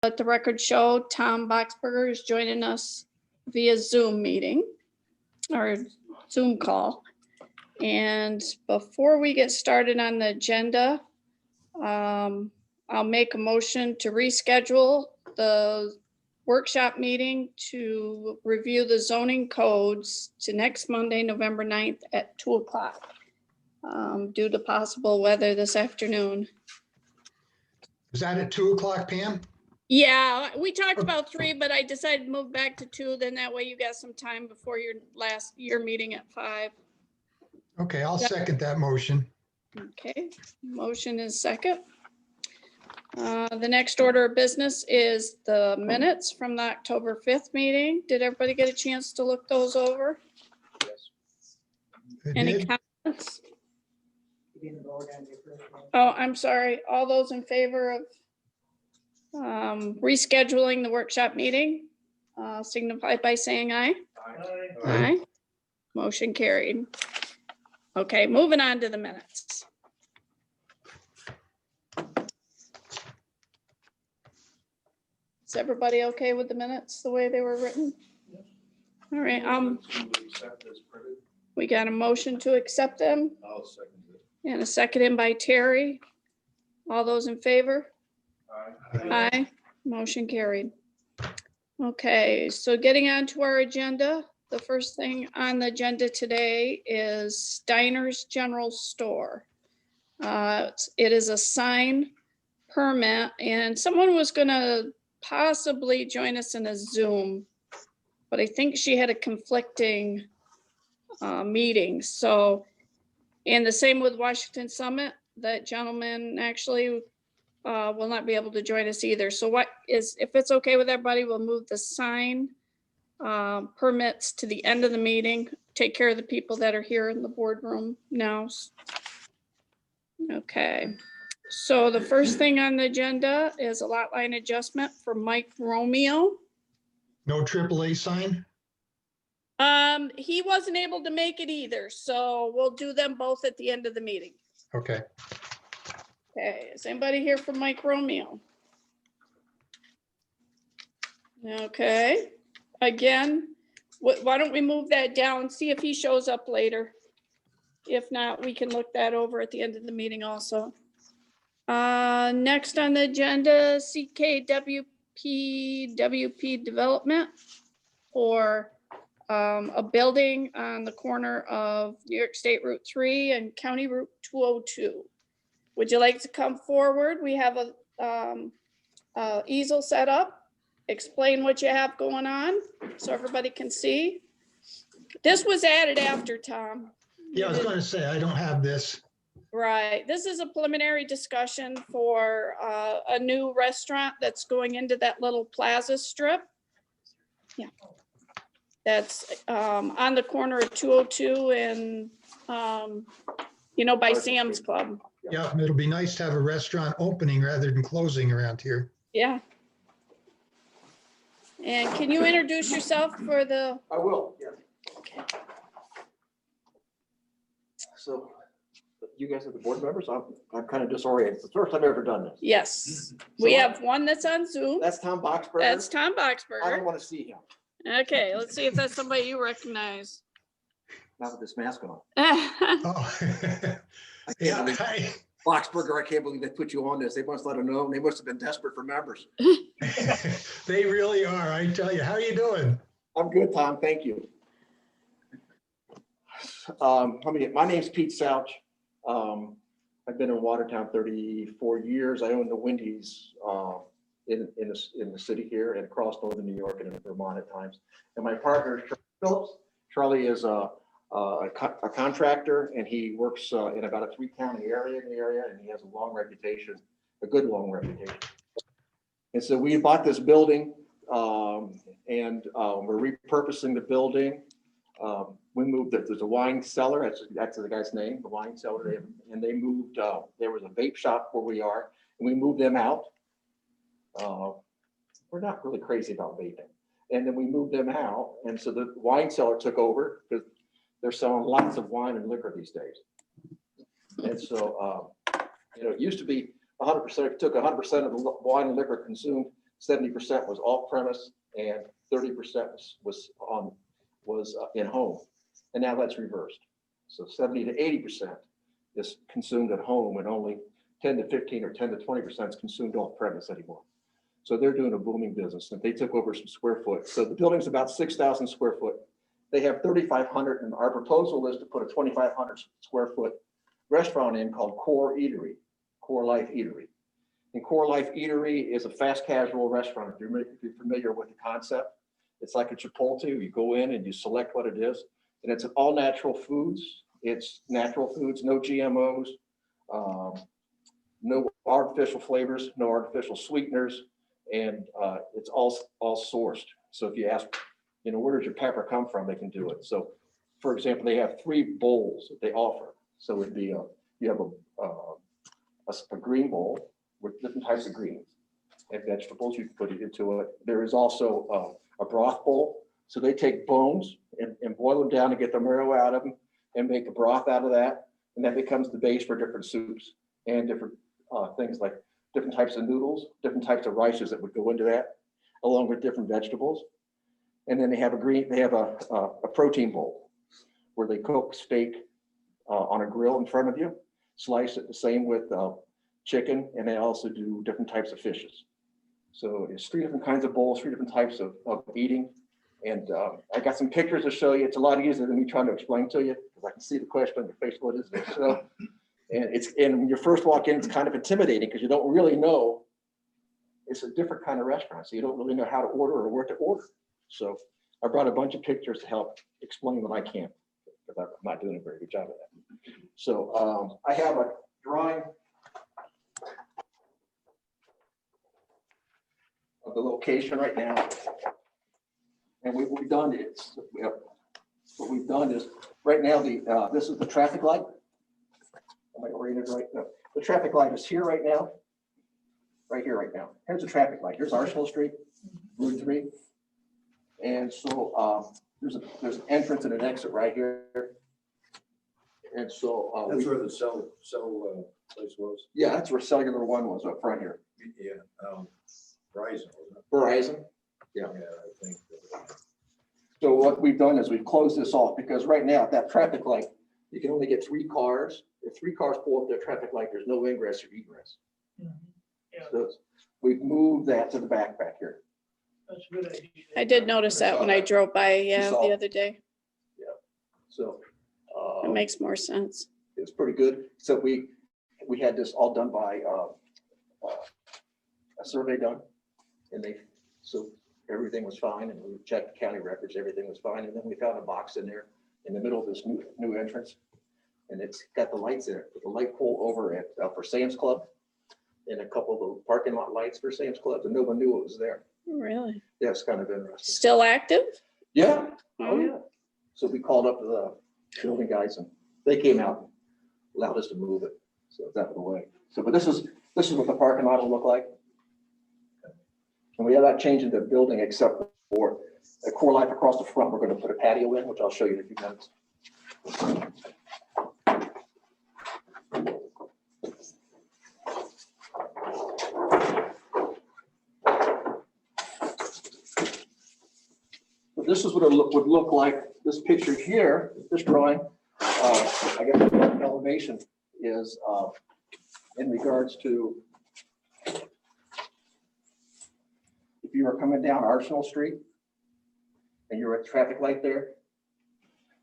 Let the record show Tom Boxberger is joining us via Zoom meeting or Zoom call. And before we get started on the agenda, I'll make a motion to reschedule the workshop meeting to review the zoning codes to next Monday, November 9th at 2 o'clock due to possible weather this afternoon. Is that at 2 o'clock, Pam? Yeah, we talked about 3, but I decided to move back to 2. Then that way you got some time before your meeting at 5. Okay, I'll second that motion. Okay, motion is second. The next order of business is the minutes from the October 5th meeting. Did everybody get a chance to look those over? I Any did. comments? Oh, I'm sorry. All those in favor of rescheduling the workshop meeting, signify by saying aye. Aye. Motion carried. Okay, moving on to the minutes. Is everybody okay with the minutes the way they were written? All right, we got a motion to accept them. I'll second it. And a second in by Terry. All those in favor? Aye. Aye. Motion carried. Okay, so getting on to our agenda, the first thing on the agenda today is Steiner's General Store. It is a sign permit, and someone was gonna possibly join us in a Zoom, but I think she had a conflicting meeting. So, and the same with Washington Summit, that gentleman actually will not be able to join us either. So if it's okay with everybody, we'll move the sign permits to the end of the meeting. Take care of the people that are here in the boardroom now. Okay. So the first thing on the agenda is a lot line adjustment for Mike Romeo. No AAA sign? He wasn't able to make it either, so we'll do them both at the end of the meeting. Okay. Okay, is anybody here for Mike Romeo? Okay, again, why don't we move that down, see if he shows up later. If not, we can look that over at the end of the meeting also. Next on the agenda, CKWP development for a building on the corner of New York State Route 3 and County Route 202. Would you like to come forward? We have a easel set up. Explain what you have going on so everybody can see. This was added after, Tom. Yeah, I was going to say, I don't have this. Right. This is a preliminary discussion for a new restaurant that's going into that little plaza strip. Yeah. That's on the corner of 202 and, by Sam's Club. Yeah, it'll be nice to have a restaurant opening rather than closing around here. Yeah. And can you introduce yourself for the? I will, yeah. Okay. So you guys are the board members. I'm kind of disoriented. It's the first time I've ever done this. Yes, we have one that's on Zoom. That's Tom Boxberger. That's Tom I don't Boxberger. want to see him. Okay, let's see if that's somebody you recognize. Not with this mask on. Oh. I can't Yeah. believe, Boxberger, I can't believe they put you on this. They must let them know. They must have been desperate for members. They really are. I tell you. How are you doing? I'm good, Tom. Thank you. My name's Pete Souch. I've been in Watertown 34 years. I own the Wendy's in the city here and across northern New York and in Vermont at times. And my partner is Charlie Phillips. Charlie is a contractor, and he works in about a 3-county area and he has a long reputation, a good long reputation. And so we bought this building and we're repurposing the building. We moved it. There's a wine cellar. That's the guy's name, the wine cellar. And they moved. There was a vape shop where we are, and we moved them out. We're not really crazy about vaping. And then we moved them out, and so the wine cellar took over because they're selling lots of wine and liquor these days. And so, it used to be 100%. If you took 100% of the wine and liquor consumed 70% was off premise, and 30% was in home. And now that's reversed. So 70 to 80% is consumed at home, and only 10 to 15 or 10 to 20% is consumed off premise anymore. So they're doing a booming business, and they took over some square foot. So the building's about 6,000 square foot. They have 3,500, and our proposal is to put a 2,500 square foot restaurant in called Core Eatery, Core Life Eatery. And Core Life Eatery is a fast casual restaurant. If you're familiar with the concept, it's like a Chipotle. You go in and you select what it is, and it's all natural foods. It's natural foods, no GMOs, no artificial flavors, no artificial sweeteners, and it's all sourced. So if you ask, where does your pepper come from, they can do it. So, for example, they have 3 bowls that they offer. So it'd be you have a green bowl with different types of greens and vegetables. You can put it into it. There is also a broth bowl. So they take bones and boil them down to get the marrow out of them and make a broth out of that. And that becomes the base for different soups and different things like different types of noodles, different types of rices that would go into that, along with different vegetables. And then they have a protein bowl where they cook steak on a grill in front of you, slice it the same with chicken, and they also do different types of fishes. So it's 3 different kinds of bowls, 3 different types of eating. And I got some pictures to show you. It's a lot easier than me trying to explain to you, because I can see the question on your face, what is this? So, and when you first walk in, it's kind of intimidating because you don't really know. It's a different kind of restaurant, so you don't really know how to order or where to order. So I brought a bunch of pictures to help explain what I can, because I'm not doing a very good job of that. So I have a drawing of the location right now. And what we've done is right now, this is the traffic light. Am I oriented right now? The traffic light is here right now. Right here right now. Here's the traffic light. Here's Arsenal Street, Route 3. And so there's an entrance and an exit right here. And so That's where the cell place was. Yeah, that's where Cellular One was up front here. Yeah, Verizon, wasn't it? Verizon. Yeah. Yeah, I think. So what we've done is we've closed this off, because right now at that traffic light, you can only get 3 cars. If 3 cars pull up their traffic light, there's no ingress or egress. Yeah, So we've moved that to the back here. that's a good idea. I did notice that when I drove by, the other day. So It makes more sense. it's pretty good. So we had this all done by a survey done, and so everything was fine, and we checked the county records, everything was fine, and then we found a box in there in the middle of this new entrance, and it's got the lights in it, with the light pole over at for Sam's Club, and a couple of the parking lot lights for Sam's Club, and no one knew it was there. Really? Yeah, it's kind of interesting. Still active? Yeah. Oh yeah. So we called up the building guys, and they came out and allowed us to move it. So it's out of the way. So, but this is what the parking lot will look like. And we are not changing the building except for a Core Life across the front. We're going to put a patio in, which I'll show you in a few minutes. So this is what it would look like. This picture here, this drawing, I guess the elevation is in regards to if you were coming down Arsenal Street and you're at the traffic light there,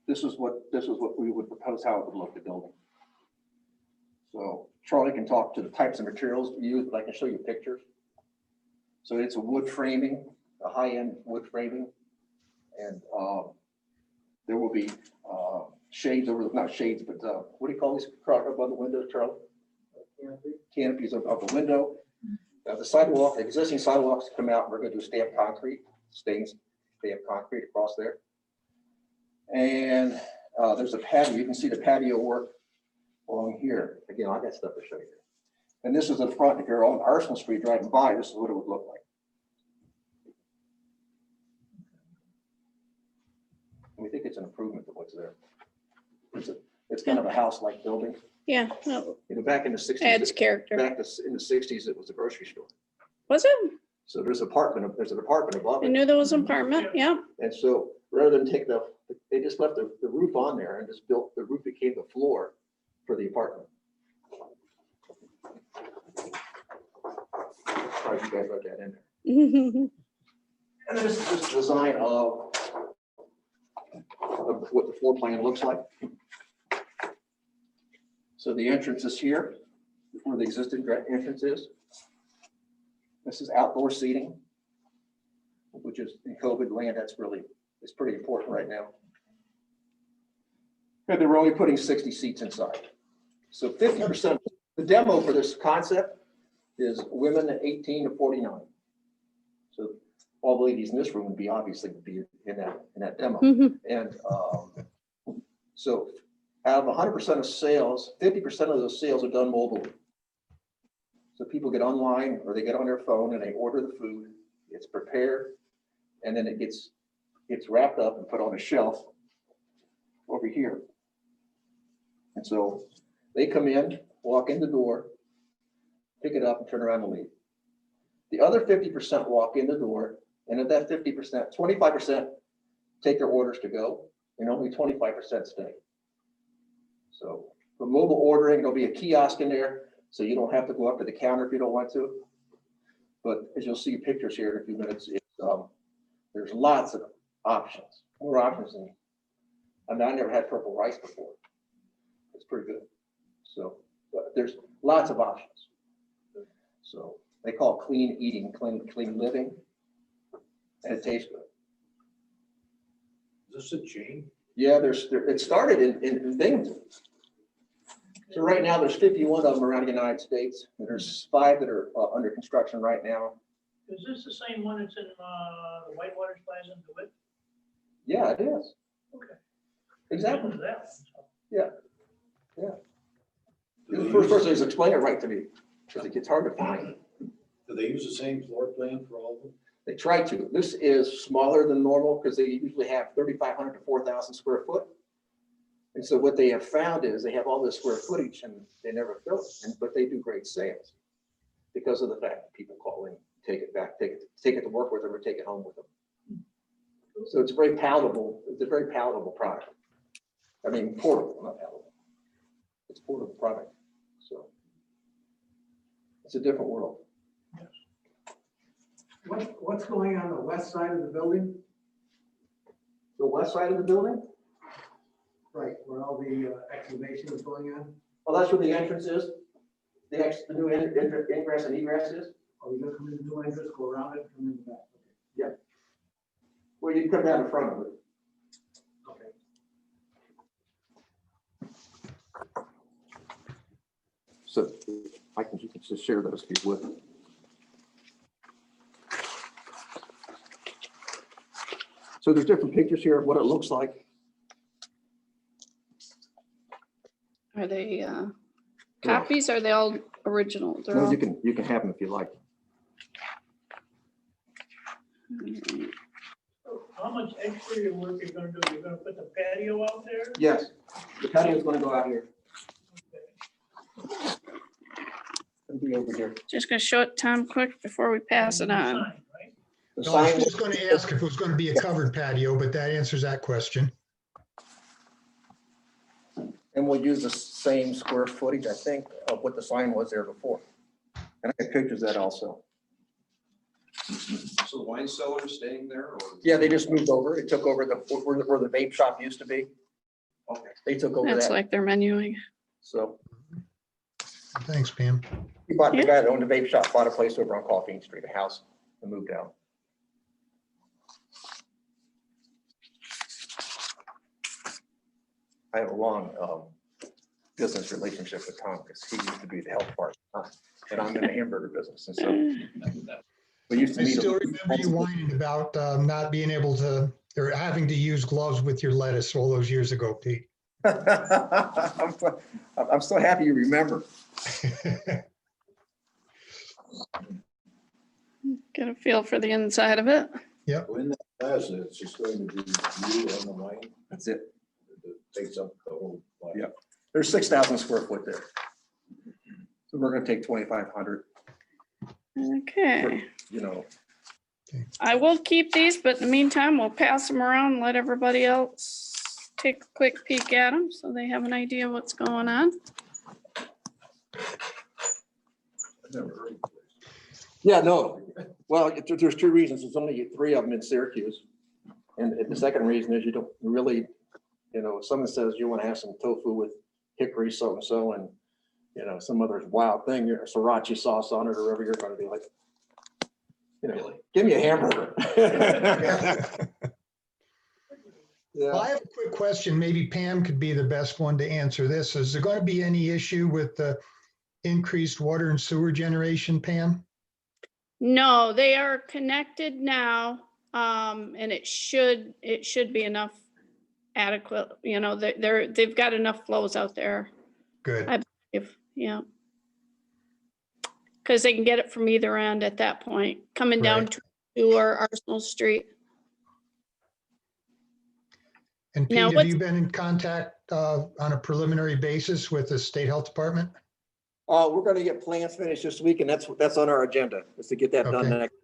this is what we would propose how it would look, the building. So Charlie can talk to the types of materials we use, but I can show you pictures. So it's a wood framing, a high-end wood framing, and there will be shades over, not shades, but what do you call these above the windows, Charlie? Canopies of the window. The sidewalk, existing sidewalks come out. We're going to do stamped concrete, stamped concrete across there. And there's a patio. You can see the patio work along here. Again, I got stuff to show you. And this is the front. If you're on Arsenal Street driving by, this is what it would look like. We think it's an improvement to what's there. It's kind of a house-like building. Yeah, no, Back in the 60s. adds character. Back in the 60s, it was a grocery store. Was it? So there's an apartment above I it. knew there was an apartment, yeah. And so rather than take they just left the roof on there and just built, the roof became the floor for the apartment. Surprised you guys wrote that in there. And this is just design of what the floor plan looks like. So the entrance is here, where the existing entrance is. This is outdoor seating, which is in COVID land, it's pretty important right now. And they're only putting 60 seats inside. So 50%, the demo for this concept is women 18 to 49. So all the ladies in this room would be in that demo. And so out of 100% of sales, 50% of those sales are done mobile. So people get online or they get on their phone and they order the food, it's prepared, and then it gets wrapped up and put on a shelf over here. And so they come in, walk in the door, pick it up and turn around and leave. The other 50% walk in the door, and of that 50%, 25% take their orders to go, and only 25% stay. So for mobile ordering, there'll be a kiosk in there, so you don't have to go up to the counter if you don't want to. But as you'll see pictures here in a few minutes, there's lots of options, more options than, I never had purple rice before. It's pretty good. So but there's lots of options. So they call it clean eating, clean living, and it tastes good. Is this a chain? Yeah, it started in Binghamton. So right now there's 51 of them around the United States. And there's 5 that are under construction right now. Is this the same one that's in the Whitewater Plaza in DeWitt? Yeah, it is. Okay. Exactly. Remember that one, so. Yeah. You're the first person who's explained it right to me, because it gets hard to find. Do they use the same floor plan for all of them? They try to. This is smaller than normal because they usually have 3,500 to 4,000 square foot. And so what they have found is they have all this square footage and they never fill it, but they do great sales because of the fact that people call in, take it back, take it to work with them or take it home with them. So it's very palatable. It's a very palatable product. I mean, portable, not palatable. It's a portable product. So it's a different world. What's going on the west side of the building? The west side of the building? Right, where all the excavation is going on? Well, that's where the entrance is. The new ingress and egress is. Are we gonna come in the new entrance, go around it, come in the back? Yeah. Well, you come down in front of it. Okay. So you can just share those if you would. So there's different pictures here of what it looks like. Are they copies? Are they all original? They're No, all- you can have them if you like. So how much exterior work you're gonna do? You're gonna put the patio out there? Yes, the patio is going to go out here. Okay. It'll be over here. Just gonna show it, Tom, quick before we pass it on. Sign, right? The No, I was sign, just going to ask if it was going to be a covered patio, but that answers that question. and we'll use the same square footage, I think, of what the sign was there before. And I have pictures of that also. So the wine cellar is staying there or? Yeah, they just moved over. It took over where the vape shop used to be. Okay. They took over That's that. like their menuing. So Thanks, Pam. the guy that owned the vape shop bought a place over on Coffee Street, a house, and moved out. I have a long business relationship with Tom because he used to be the health part, and I'm in the hamburger business, and so we used to I meet. still remember you whining about not being able to, or having to use gloves with your lettuce all those years ago, Pete. I'm so happy you remember. Get a feel for the inside of it. So in that plaza, it's just going to be you and the wine. That's it. It takes up the whole. plaza. Yeah. There's 6,000 square foot there. So we're gonna take 2,500. Okay. you know, I will keep these, but in the meantime, we'll pass them around and let everybody else take a quick peek at them so they have an idea what's going on. I've never heard of this. yeah, no. Well, there's two reasons. There's only 3 of them in Syracuse. And the second reason is you don't really, you know, if someone says you want to have some tofu with hickory so-and-so and, you know, some other wild thing, your sriracha sauce on it or whatever, you're going to be like, you know, give me a hamburger. Well, I Yeah. have a quick question. Maybe Pam could be the best one to answer this. Is there going to be any issue with the increased water and sewer generation, Pam? No, they are connected now, and it should be enough adequate, you know, they've got enough flows out there, Good. yeah. Because they can get it from either end at that point, coming down Right. to our Arsenal Street. And Now, Pete, have what's- you been in contact on a preliminary basis with the state health department? We're going to get plans finished this week, and that's on our agenda, is to get that done Okay. next,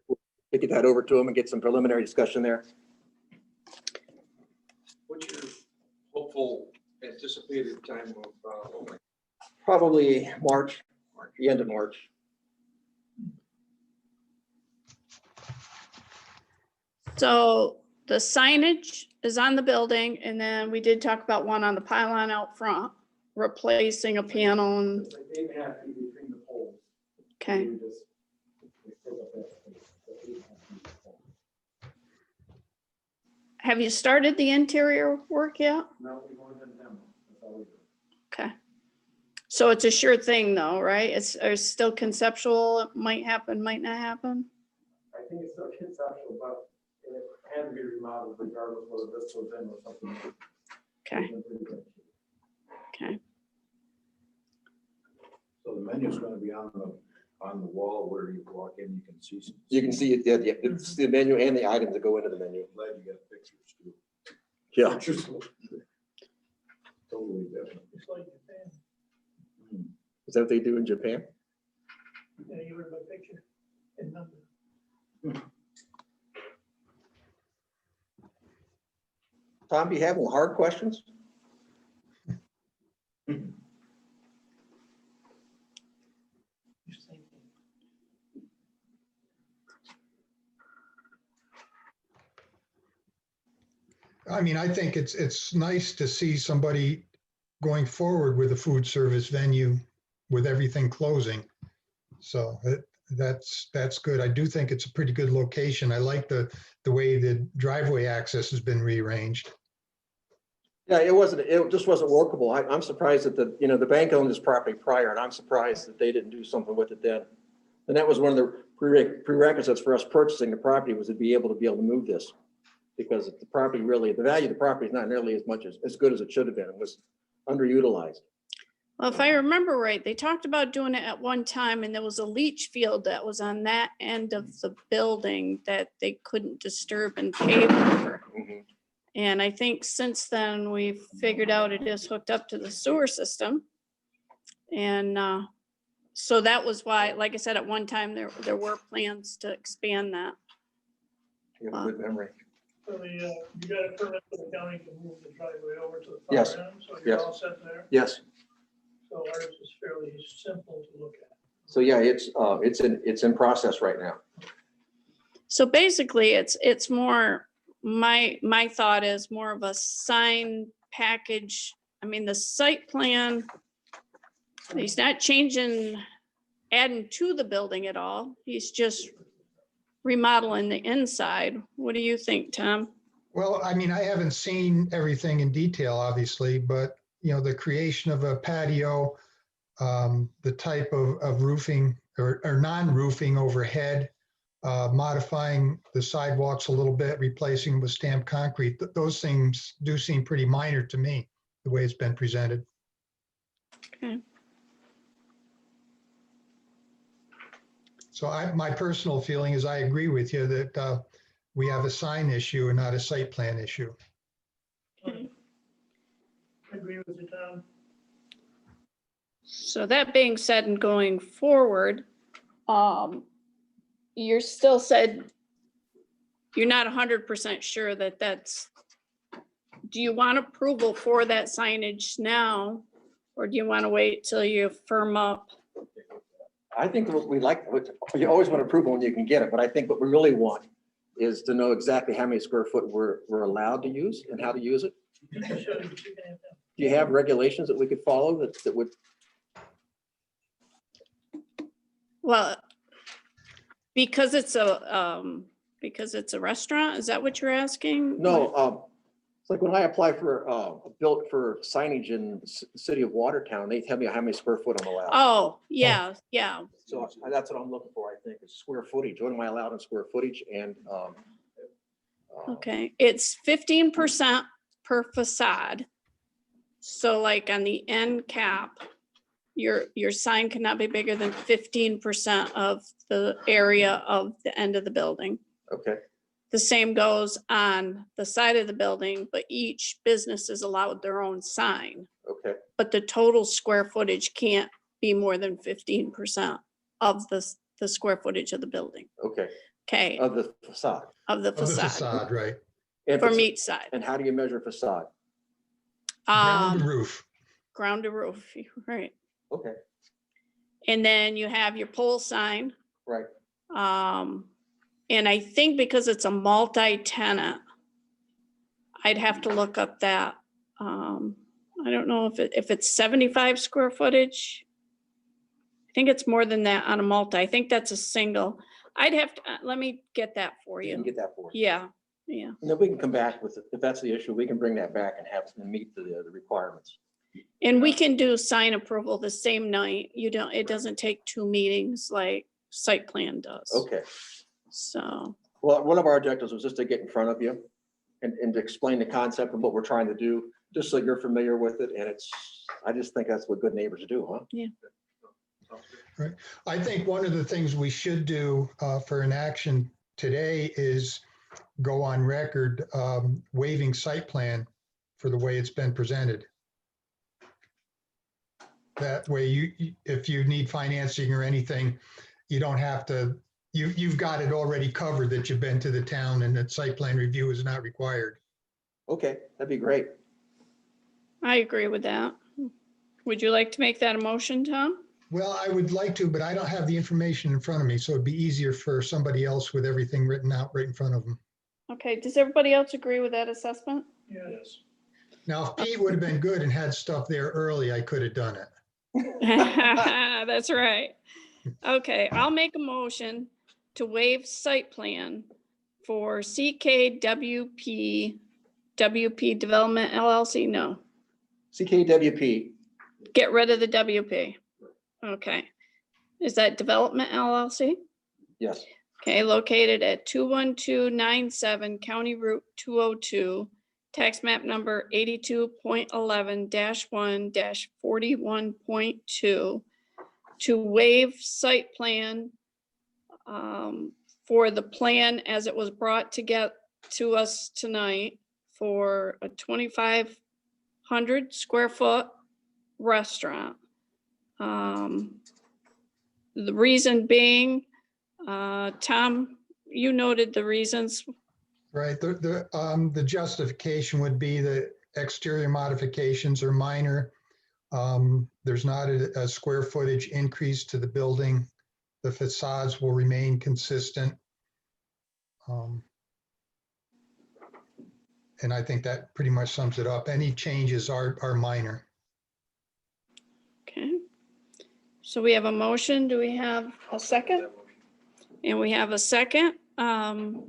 to get that over to them and get some preliminary discussion there. What's your hopeful anticipated time of, Probably March, the end of March. So the signage is on the building, and then we did talk about one on the pylon out front, replacing a panel and, It's like 8.5 feet between the poles. okay. We just- we fill up that space, so 8.5 feet of pole. Have you started the interior work yet? No, we want them demo. That's all we do. Okay. So it's a sure thing though, right? It's still conceptual, it might happen, might not happen? I think it's still conceptual, but it had to be remodeled regardless whether this was in or something. Okay, It's in pretty good shape. okay. So the menu's gonna be on the wall where you walk in, you can see. You can see it, yeah, it's the menu and the items that go into the menu. Glad you got pictures too. Yeah. Pictures. Totally different. It's like Japan. Is that what they do in Japan? Yeah, you heard my picture and number. Tom, do you have any hard questions? Just thinking. I mean, I think it's nice to see somebody going forward with a food service venue with everything closing. So that's good. I do think it's a pretty good location. I like the way the driveway access has been rearranged. Yeah, it just wasn't workable. I'm surprised that the bank owned this property prior, and I'm surprised that they didn't do something with it then. And that was one of the prerequisites for us purchasing the property, was to be able to move this. Because the property really, the value of the property is not nearly as good as it should have been. It was underutilized. Well, if I remember right, they talked about doing it at one time, and there was a leach field that was on that end of the building that they couldn't disturb and pave over. Mhm. And I think since then, we've figured out it is hooked up to the sewer system. And so that was why, like I said, at one time, there were plans to expand that. You have a good memory. So you got a permit for the county to move the driveway over to the Yes. far end, so Yes. you're all set there. Yes. So ours is fairly simple to look at. So yeah, it's in process right now. So basically, it's more, my thought is more of a sign package. I mean, the site plan, he's not changing, adding to the building at all. He's just remodeling the inside. What do you think, Tom? Well, I mean, I haven't seen everything in detail, obviously, but the creation of a patio, the type of roofing or non-roofing overhead, modifying the sidewalks a little bit, replacing them with stamped concrete. Those things do seem pretty minor to me, the way it's been presented. Okay. So my personal feeling is I agree with you that we have a sign issue and not a site plan issue. Okay. I agree with you, Tom. So that being said, and going forward, you're still said you're not 100% sure that that's, do you want approval for that signage now? Or do you want to wait till you firm up? I think what we like, you always want approval when you can get it, but I think what we really want is to know exactly how many square foot we're allowed to use and how to use it. You can show- you can have them. Do you have regulations that we could follow that would, Well, because it's a restaurant, is that what you're asking? no, it's like when I apply for, built for signage in the city of Watertown, they tell me how many square foot I'm allowed. Oh, yeah, yeah. So that's what I'm looking for, I think, is square footage. What am I allowed in square footage and, Okay, it's 15% per facade. So like on the end cap, your sign cannot be bigger than 15% of the area of the end of the building. okay, The same goes on the side of the building, but each business is allowed their own sign. okay, But the total square footage can't be more than 15% of the square footage of the building. okay, Okay, of the facade. of the Of the facade, facade, right? And from fac- each side. And how do you measure facade? Ground to roof. Ground to roof, right. Okay, And then you have your pole sign. right, And I think because it's a multi-tenant, I'd have to look up that. I don't know if it's 75 square footage. I think it's more than that on a multi. I think that's a single. I'd have to, let me get that for you can you. get that for us. Yeah, yeah. And then we can come back with, if that's the issue, we can bring that back and have, and meet the requirements. And we can do sign approval the same night. It doesn't take 2 meetings like site plan does. Okay, So, well, one of our objectives was just to get in front of you and to explain the concept and what we're trying to do, just so you're familiar with it. And I just think that's what good neighbors do, huh? I think one of the things we should do for an action today is go on record waiving site plan for the way it's been presented. That way if you need financing or anything, you don't have to, you've got it already covered that you've been to the town and that site plan review is not required. Okay, that'd be great. I agree with that. Would you like to make that a motion, Tom? Well, I would like to, but I don't have the information in front of me, so it'd be easier for somebody else with everything written out right in front of them. Okay, does everybody else agree with that assessment? Yes. Now, if Pete would have been good and had stuff there early, I could have done it. That's right. Okay, I'll make a motion to waive site plan for CKWP Development LLC. No, CKWP, get rid of the WP. Okay. Is that Development LLC? yes, Okay, located at 21297 County Route 202, tax map number 82.11-1-41.2, to waive site plan for the plan as it was brought to get to us tonight for a 2,500 square foot restaurant. The reason being, Tom, you noted the reasons. Right, the justification would be that exterior modifications are minor. There's not a square footage increase to the building. The facades will remain consistent. And I think that pretty much sums it up. Any changes are minor. Okay. So we have a motion. Do we have a second? And we have a second.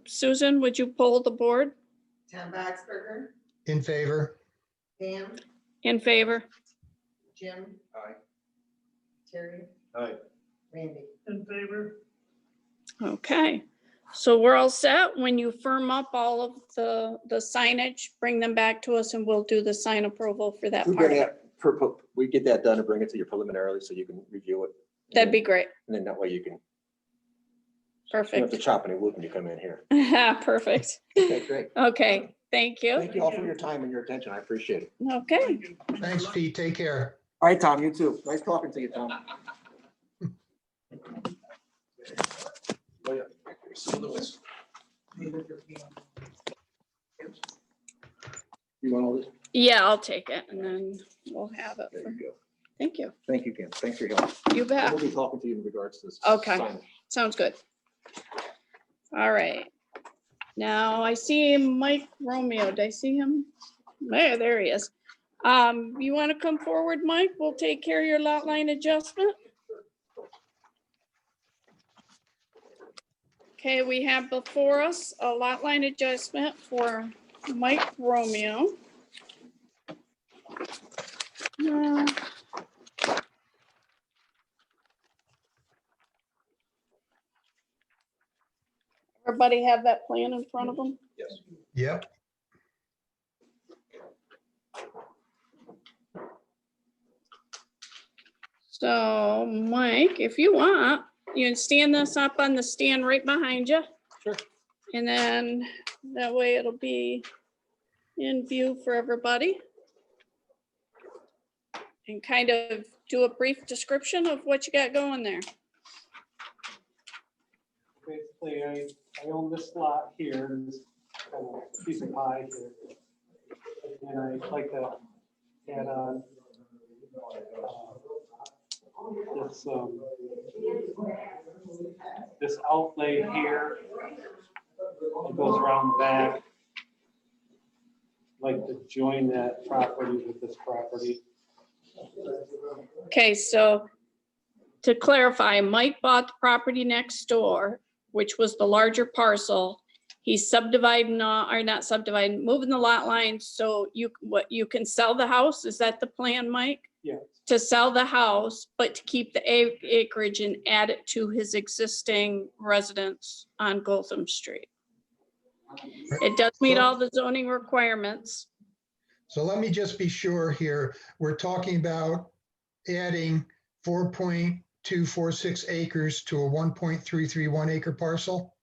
Susan, would you poll the board Tom Boxberger, In favor? Pam, in favor? Jim. Aye. Terry, Aye. Randy. In favor? Okay. So we're all set. When you firm up all of the signage, bring them back to us and we'll do the sign approval for that we part. bring it, we get that done and bring it to you preliminarily so you can review it. That'd be great. And then that way you can, you don't have to Perfect. chop any wood when you come in here. Perfect. Okay, great. Okay, thank you. Thank you all for your time and your attention. I appreciate it. Okay. Thank you. Thanks, Pete. Take care. All right, Tom, you too. Nice talking to you, Tom. Oh, yeah. Some of those. You want all this? Yeah, I'll take it and then we'll have it. There for- you go. Thank you. Thank you, Ken. Thanks for your help. You bet. We'll be talking to you in regards to this. Okay. signage. Sounds good. All right. Now I see Mike Romeo. Did I see him? There he is. You want to come forward, Mike? We'll take care of your lot line adjustment. Okay, we have before us a lot line adjustment for Mike Romeo. Uh, Everybody have that plan in front of them? Yes. Yep. So Mike, if you want, you can stand this up on the stand right behind you. Sure. And then that way it'll be in view for everybody. And kind of do a brief description of what you got going there. Basically, I own this lot here, this kind of piece of pie here. And I'd like to add on this outlay here. It goes around the back. Like to join that property with this property. Okay, so to clarify, Mike bought the property next door, which was the larger parcel. He's subdividing, or not subdividing, moving the lot lines so you can sell the house? Is that the plan, Mike? Yes. To sell the house, but to keep the acreage and add it to his existing residence on Gotham Street. It does meet all the zoning requirements. So let me just be sure here. We're talking about adding 4.246 acres to a 1.331 acre parcel?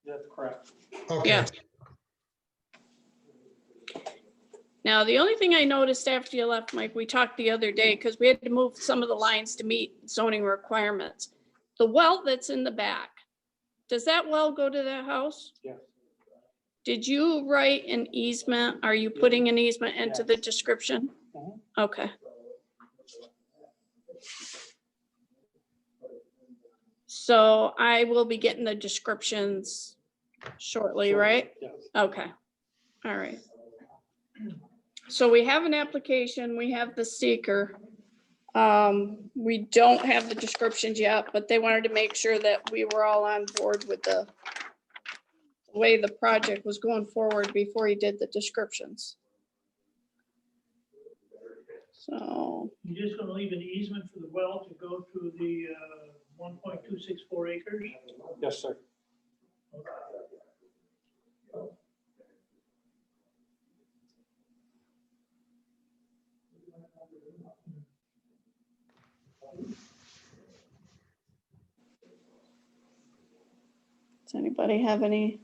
That's correct. Okay. Yeah. Now, the only thing I noticed after you left, Mike, we talked the other day, because we had to move some of the lines to meet zoning requirements. The well that's in the back, does that well go to the house? Yes. Did you write an easement? Are you putting an easement into the Yes. description? Mhm. Okay. So I will be getting the descriptions shortly, right? Yes. Okay, all right. So we have an application, we have the seeker. We don't have the descriptions yet, but they wanted to make sure that we were all on board with the way the project was going forward before he did the descriptions. So, You're just gonna leave an easement for the well to go to the 1.264 acres? Yes, sir. does anybody have any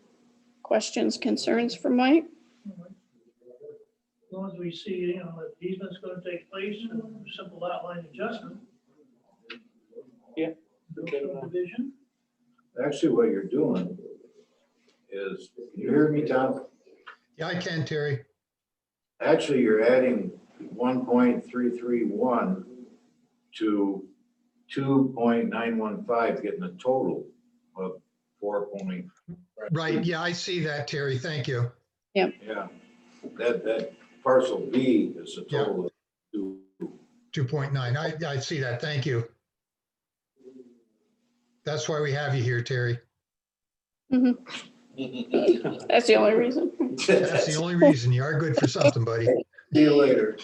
questions, concerns for Mike? As long as we see, you know, that the easement's gonna take place, and a simple outline adjustment. Yeah. No subdivision. Actually, what you're doing is, can you hear me, Tom? Yeah, I can, Terry. Actually, you're adding 1.331 to 2.915, getting a total of 4. Right, yeah, I see that, Terry. Thank you. Yeah, that parcel B is a total of 2. 2.9. I see that. Thank you. That's why we have you here, Terry. Mhm. That's the only reason. That's the only reason. You are good for something, buddy. See you later.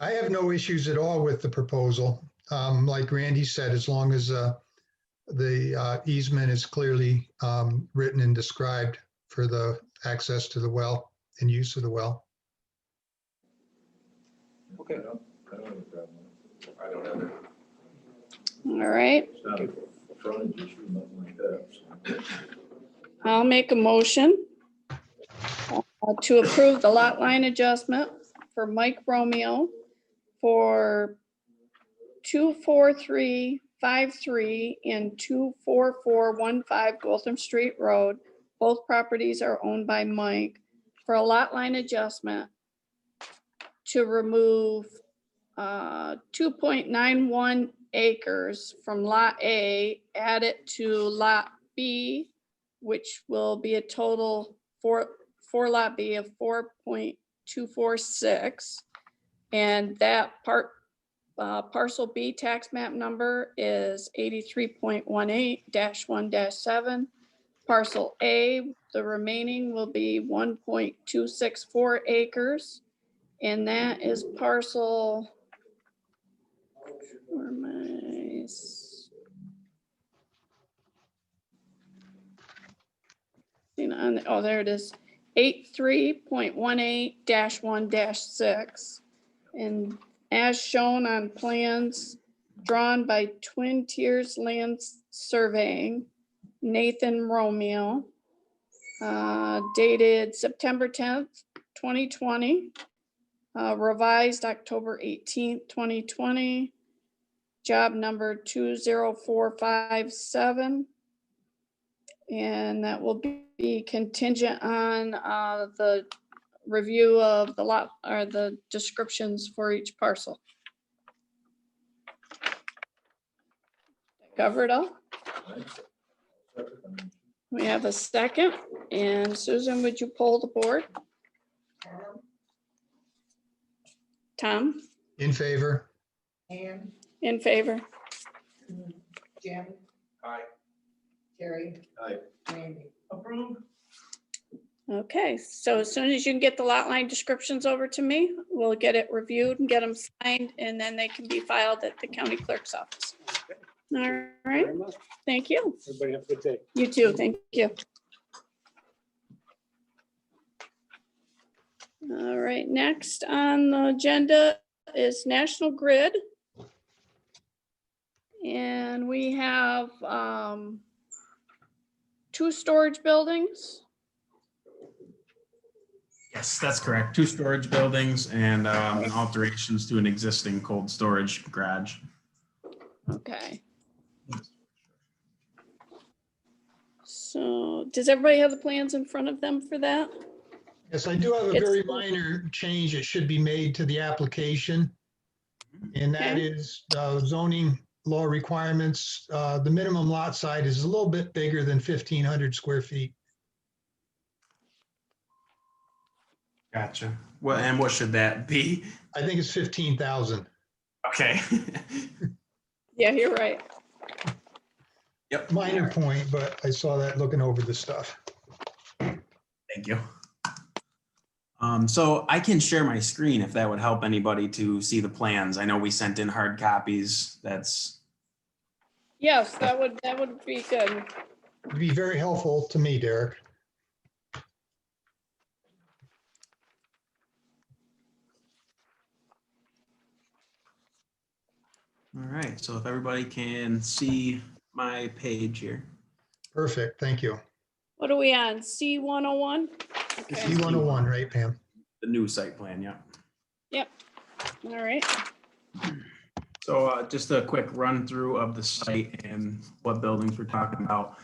I have no issues at all with the proposal. Like Randy said, as long as the easement is clearly written and described for the access to the well and use of the well. Okay. I don't have a problem. I don't have it. All right, It's not a frontage issue, nothing like that. So. I'll make a motion to approve the lot line adjustment for Mike Romeo for 24353 and 24415 Gotham Street Road. Both properties are owned by Mike, for a lot line adjustment to remove 2.91 acres from Lot A, add it to Lot B, which will be a total for Lot B of 4.246. And that parcel B tax map number is 83.18-1-7. Parcel A, the remaining will be 1.264 acres. And that is parcel, where am I? Oh, there it is. 83.18-1-6. And as shown on plans drawn by Twin Tiers Land Surveying, Nathan Romeo, dated September 10th, 2020, revised October 18th, 2020, job number 20457. And that will be contingent on the review of the lot or the descriptions for each parcel. Cover it all? We have a second, and Susan, would you poll the board? Tom, In favor? Pam, in favor? Jim, Aye. Terry, Aye. Randy. Approved. Okay, so as soon as you can get the lot line descriptions over to me, we'll get it reviewed and get them signed, and then they can be filed at the county clerk's office. All right, Very much. thank you. Everybody have a good day. You too, thank you. All right, next on the agenda is National Grid. And we have 2 storage buildings. Yes, that's correct. 2 storage buildings and alterations to an existing cold storage garage. Okay. So does everybody have the plans in front of them for that? Yes, I do have a It's- very minor change that should be made to the application. And that Okay. is zoning law requirements. The minimum lot size is a little bit bigger than 1,500 square feet. Gotcha. Well, and what should that be? I think it's 15,000. Okay. Yeah, you're right. Yep. Minor point, but I saw that looking over the stuff. Thank you. So I can share my screen if that would help anybody to see the plans. I know we sent in hard copies. That's Yes, that would be good. It'd be very helpful to me, Derek. all right. So if everybody can see my page here. Perfect, thank you. What are we on? C101? It's Okay, C101, right, Pam? The new site plan, yeah. all right. So just a quick run through of the site and what buildings we're talking about.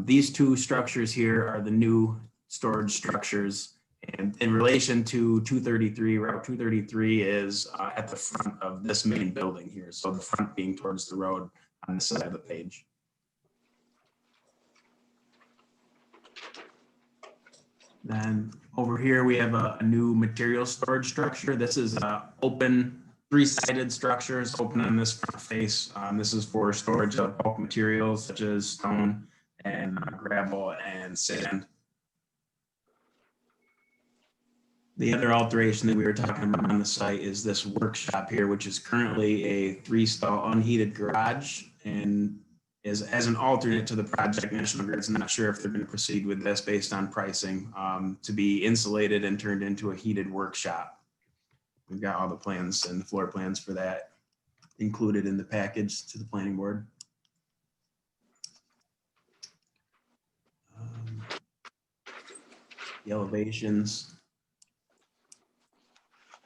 These 2 structures here are the new storage structures. And in relation to 233, Route 233 is at the front of this main building here. So the front being towards the road on the side of the page. Then over here, we have a new material storage structure. This is open, 3-sided structures, open on this front face. This is for storage of bulk materials such as stone and gravel and sand. The other alteration that we were talking about on the site is this workshop here, which is currently a 3-stall unheated garage and is as an alternate to the project. National Grid's not sure if they're going to proceed with this based on pricing to be insulated and turned into a heated workshop. We've got all the plans and the floor plans for that included in the package to the planning board. The elevations.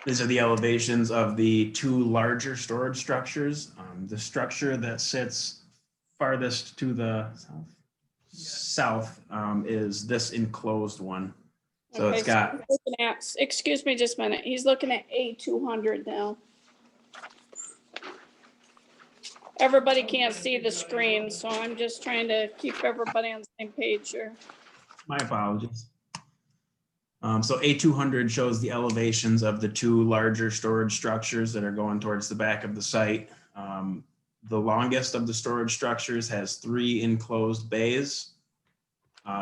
These are the elevations of the two larger storage structures. The structure that sits farthest to the south is this enclosed one. So Okay, it's got, he's looking at- excuse me just a minute, he's looking at A200 now. Everybody can't see the screen, so I'm just trying to keep everybody on the same page here. my apologies. So A200 shows the elevations of the two larger storage structures that are going towards the back of the site. The longest of the storage structures has 3 enclosed bays.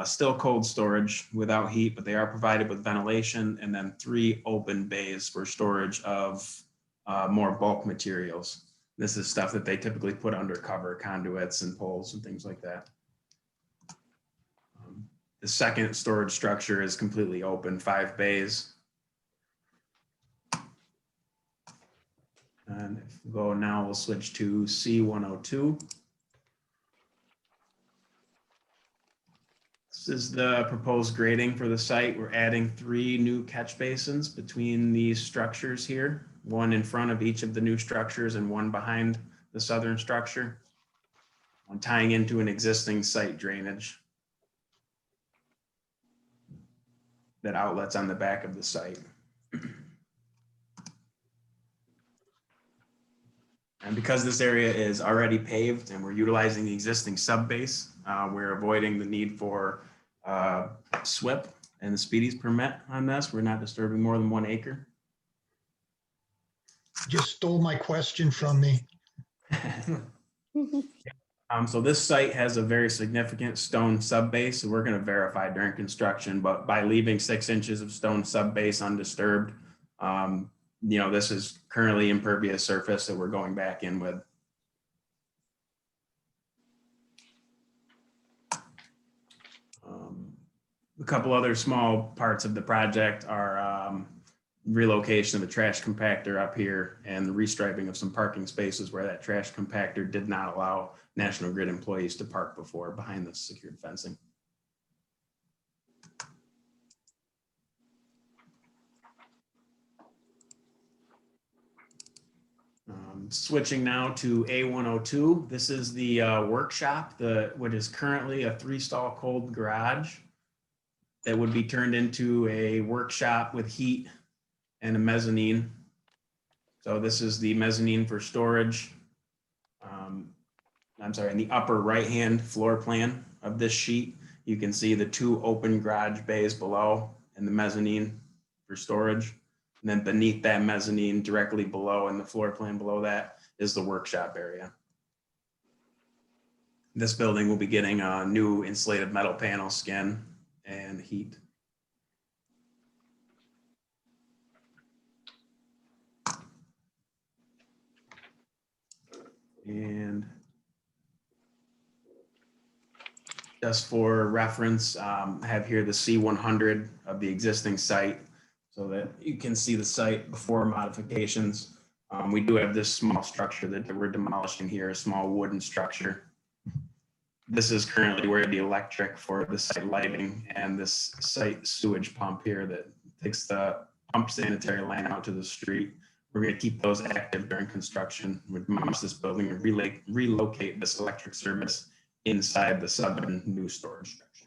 Still cold storage without heat, but they are provided with ventilation, and then 3 open bays for storage of more bulk materials. This is stuff that they typically put under cover, conduits and poles and things like that. The second storage structure is completely open, 5 bays. And if we go now, we'll switch to C102. This is the proposed grading for the site. We're adding 3 new catch basins between these structures here, 1 in front of each of the new structures and 1 behind the southern structure, tying into an existing site drainage that outlets on the back of the site. And because this area is already paved and we're utilizing the existing subbase, we're avoiding the need for SWIP and the speedies permit on this. We're not disturbing more than 1 acre. Just stole my question from me. So this site has a very significant stone subbase, so we're going to verify during construction, but by leaving 6 inches of stone subbase undisturbed, this is currently impervious surface that we're going back in with. A couple other small parts of the project are relocation of the trash compactor up here and the restriping of some parking spaces where that trash compactor did not allow National Grid employees to park before behind the secured fencing. Switching now to A102. This is the workshop, what is currently a 3-stall cold garage that would be turned into a workshop with heat and a mezzanine. So this is the mezzanine for storage. I'm sorry, in the upper right-hand floor plan of this sheet, you can see the 2 open garage bays below and the mezzanine for storage. And then beneath that mezzanine, directly below in the floor plan below that is the workshop area. This building will be getting a new insulated metal panel skin and heat. And just for reference, I have here the C100 of the existing site so that you can see the site before modifications. We do have this small structure that we're demolishing here, a small wooden structure. This is currently where the electric for the site lighting and this site sewage pump here that takes the pump sanitary line out to the street. We're going to keep those active during construction. We'd demolish this building and relocate this electric service inside the southern new storage structure.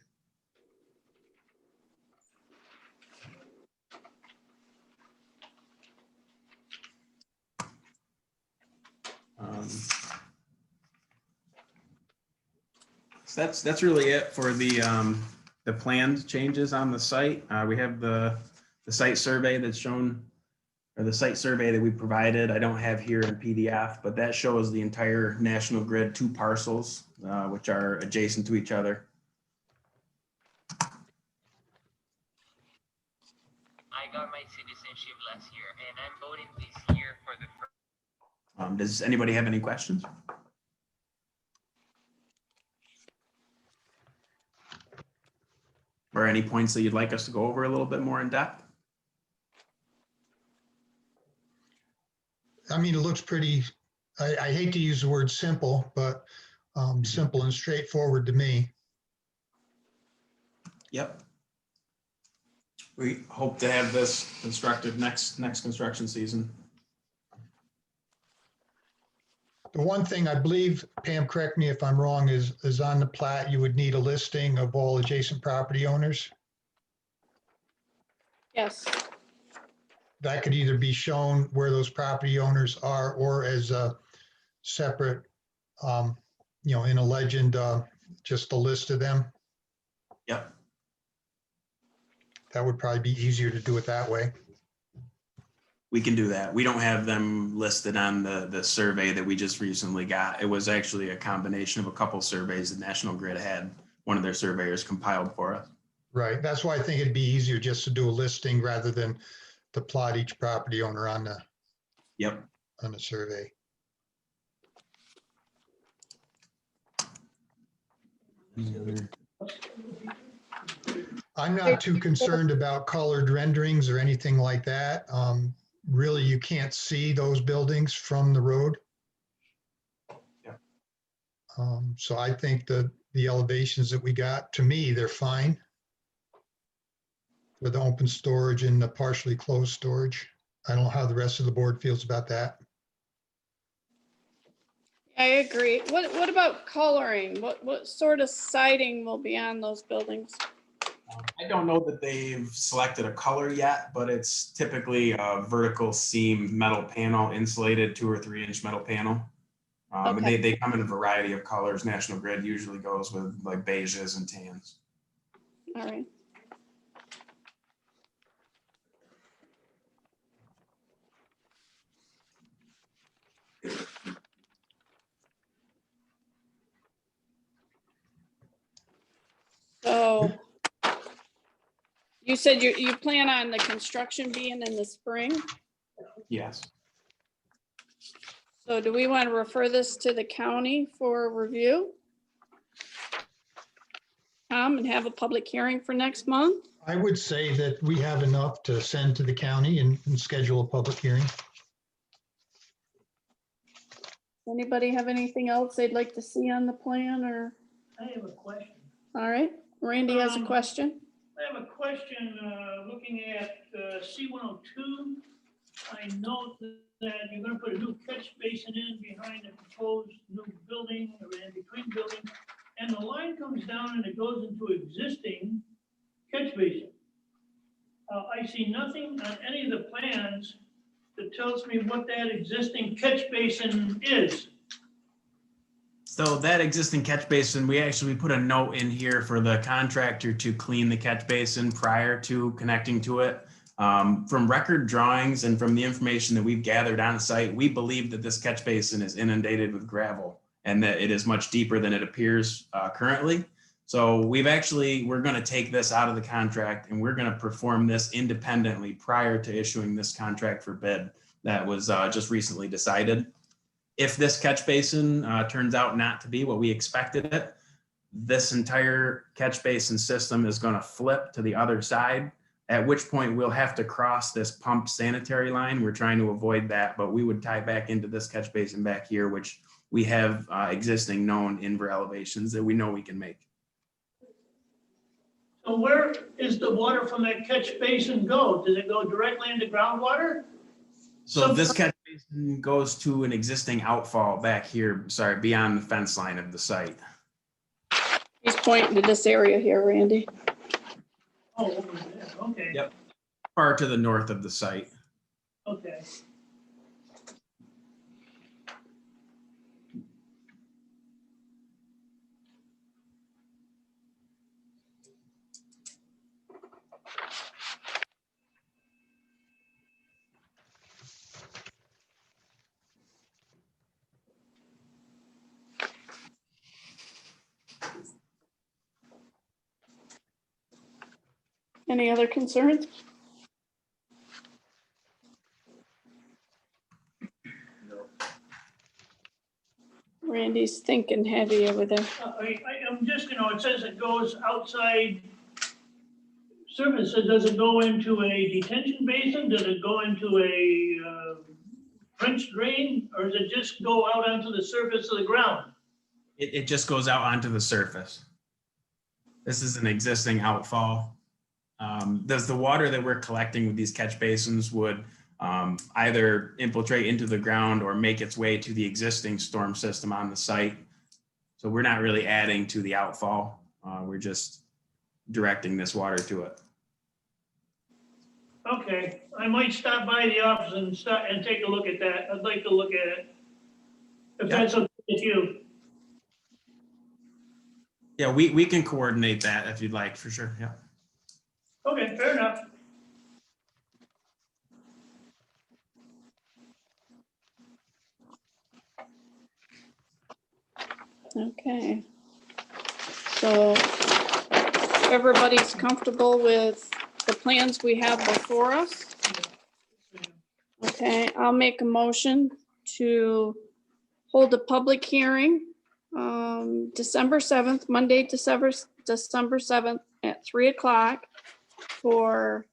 So that's really it for the planned changes on the site. We have the site survey that's shown, or the site survey that we provided. I don't have here in PDF, but that shows the entire National Grid 2 parcels, which are adjacent to each other. I got my citizenship last year, and I'm voting this year for the first. Does anybody have any questions? Or any points that you'd like us to go over a little bit more in depth? I mean, it looks pretty, I hate to use the word simple, but simple and straightforward to me. Yep. We hope to have this constructed next construction season. The one thing I believe, Pam, correct me if I'm wrong, is on the plat, you would need a listing of all adjacent property owners. Yes, That could either be shown where those property owners are or as a separate, in a legend, just a list of them. Yep. That would probably be easier to do it that way. We can do that. We don't have them listed on the survey that we just recently got. It was actually a combination of a couple surveys that National Grid had one of their surveyors compiled for us. Right. That's why I think it'd be easier just to do a listing rather than to plot each property owner on the Yep. survey. I'm not too concerned about colored renderings or anything like that. Really, you can't see those buildings from the road. Yeah. So I think the elevations that we got, to me, they're fine with the open storage and the partially closed storage. I don't know how the rest of the board feels about that. I agree. What about coloring? What sort of siding will be on those buildings? I don't know that they've selected a color yet, but it's typically a vertical seam metal panel, insulated 2 or 3 inch metal panel. And Okay. they come in a variety of colors. National Grid usually goes with like beiges and tans. All right. So you said you plan on the construction being in the spring? Yes. So do we want to refer this to the county for review? And have a public hearing for next month? I would say that we have enough to send to the county and schedule a public hearing. Anybody have anything else they'd like to see on the plan or? I have a question. All right, Randy has a question. I have a question, looking at C-102. I note that you're gonna put a new catch basin in behind the proposed new building, or in between buildings, and the line comes down and it goes into existing catch basin. I see nothing on any of the plans that tells me what that existing catch basin is. So that existing catch basin, we put a note in here for the contractor to clean the catch basin prior to connecting to it. From record drawings and from the information that we've gathered on site, we believe that this catch basin is inundated with gravel and that it is much deeper than it appears currently. So we're going to take this out of the contract and we're going to perform this independently prior to issuing this contract for bid that was just recently decided. If this catch basin turns out not to be what we expected it, this entire catch basin system is going to flip to the other side, at which point we'll have to cross this pump sanitary line. We're trying to avoid that, but we would tie back into this catch basin back here, which we have existing known inver elevations that we know we can make. So where is the water from that catch basin go? Does it go directly into groundwater? So this catch basin goes to an existing outfall back here, beyond the fence line of the site. He's pointing to this area here, Randy. Oh, over there, okay. Yep. Far to the north of the site. Okay. Any other concerns? Randy's thinking heavy over there. I'm just, it says it goes outside services. Does it go into a detention basin? Does it go into a French drain? Or does it just go out onto the surface of the ground? It just goes out onto the surface. This is an existing outfall Does the water that we're collecting with these catch basins would either infiltrate into the ground or make its way to the existing storm system on the site? So we're not really adding to the outfall. We're just directing this water to it. Okay, I might stop by the office and take a look at that. I'd like to look at it. If Yeah. that's okay with you. Yeah, we can coordinate that if you'd like, for sure. Yeah. Okay, fair enough. Okay. So everybody's comfortable with the plans we have before us? Okay, I'll make a motion to hold a public hearing, December 7th, Monday, December 7th at 3 o'clock for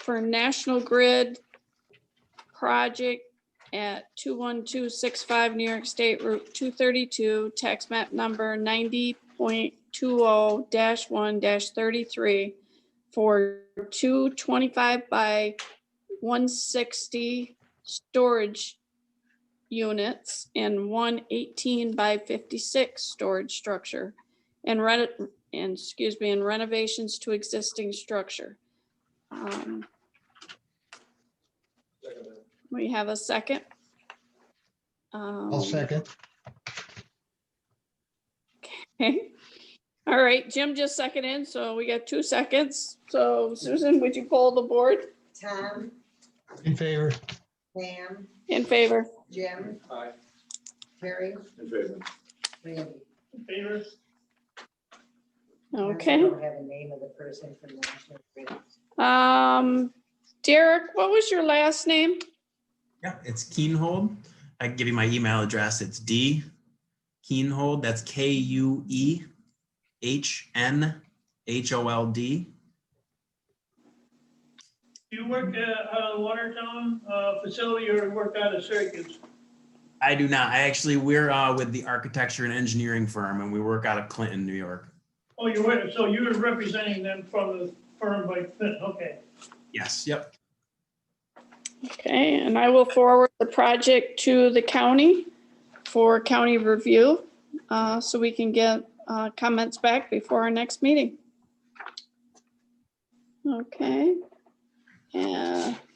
National Grid project at 21265 New York State Route 232, tax map number 90.20-1-33 for 225 by 160 storage units and 118 by 56 storage structure and renovations to existing structure. We have a second. I'll second. Okay. All right, Jim just seconded, so we got 2 seconds. So Susan, would you poll the board? Tom, In favor. Pam, In favor? Jim, Aye. Terry, In favor. Randy. In favor? I Okay. don't have a name of the person from National Grid. Derek, what was your last name? Yeah, it's Keenhold. I can give you my email address. It's D Keenhold. That's KUEHNHOLD. Do you work out of the Watertown facility or work out of Syracuse? I do not. We're with the architecture and engineering firm, and we work out of Clinton, New York. Oh, so you're representing them from the firm by Clinton, okay. Yes. Yep. Okay, and I will forward the project to the county for county review, so we can get comments back before our next meeting. Okay.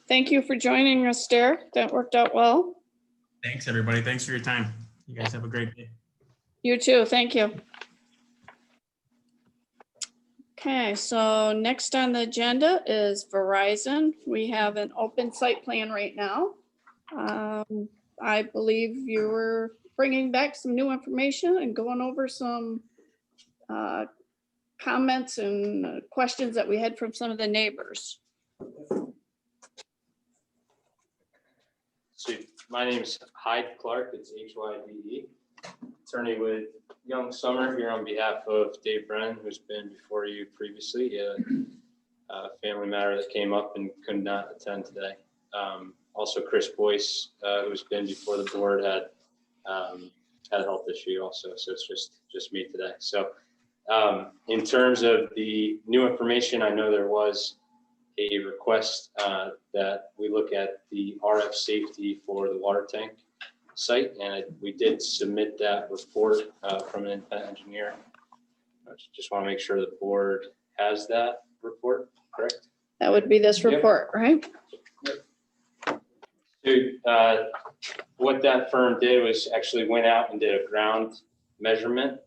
Thank you for joining us, Derek. That worked out well. Thanks, everybody. Thanks for your time. You guys have a great day. You too, thank you. Okay, so next on the agenda is Verizon. We have an open site plan right now. I believe you were bringing back some new information and going over some comments and questions that we had from some of the neighbors. So my name is Hyde Clark. It's Hyde, attorney with Young Summer here on behalf of Dave Brennan, who's been before you previously. He had a family matter that came up and could not attend today. Also, Chris Boyce, who's been before the board, had a health issue also. So it's just me today. So in terms of the new information, I know there was a request that we look at the RF safety for the water tank site, and we did submit that report from an independent engineer. I just want to make sure the board has that report, correct? That would be this Yep. report, right? So what that firm did was actually went out and did a ground measurement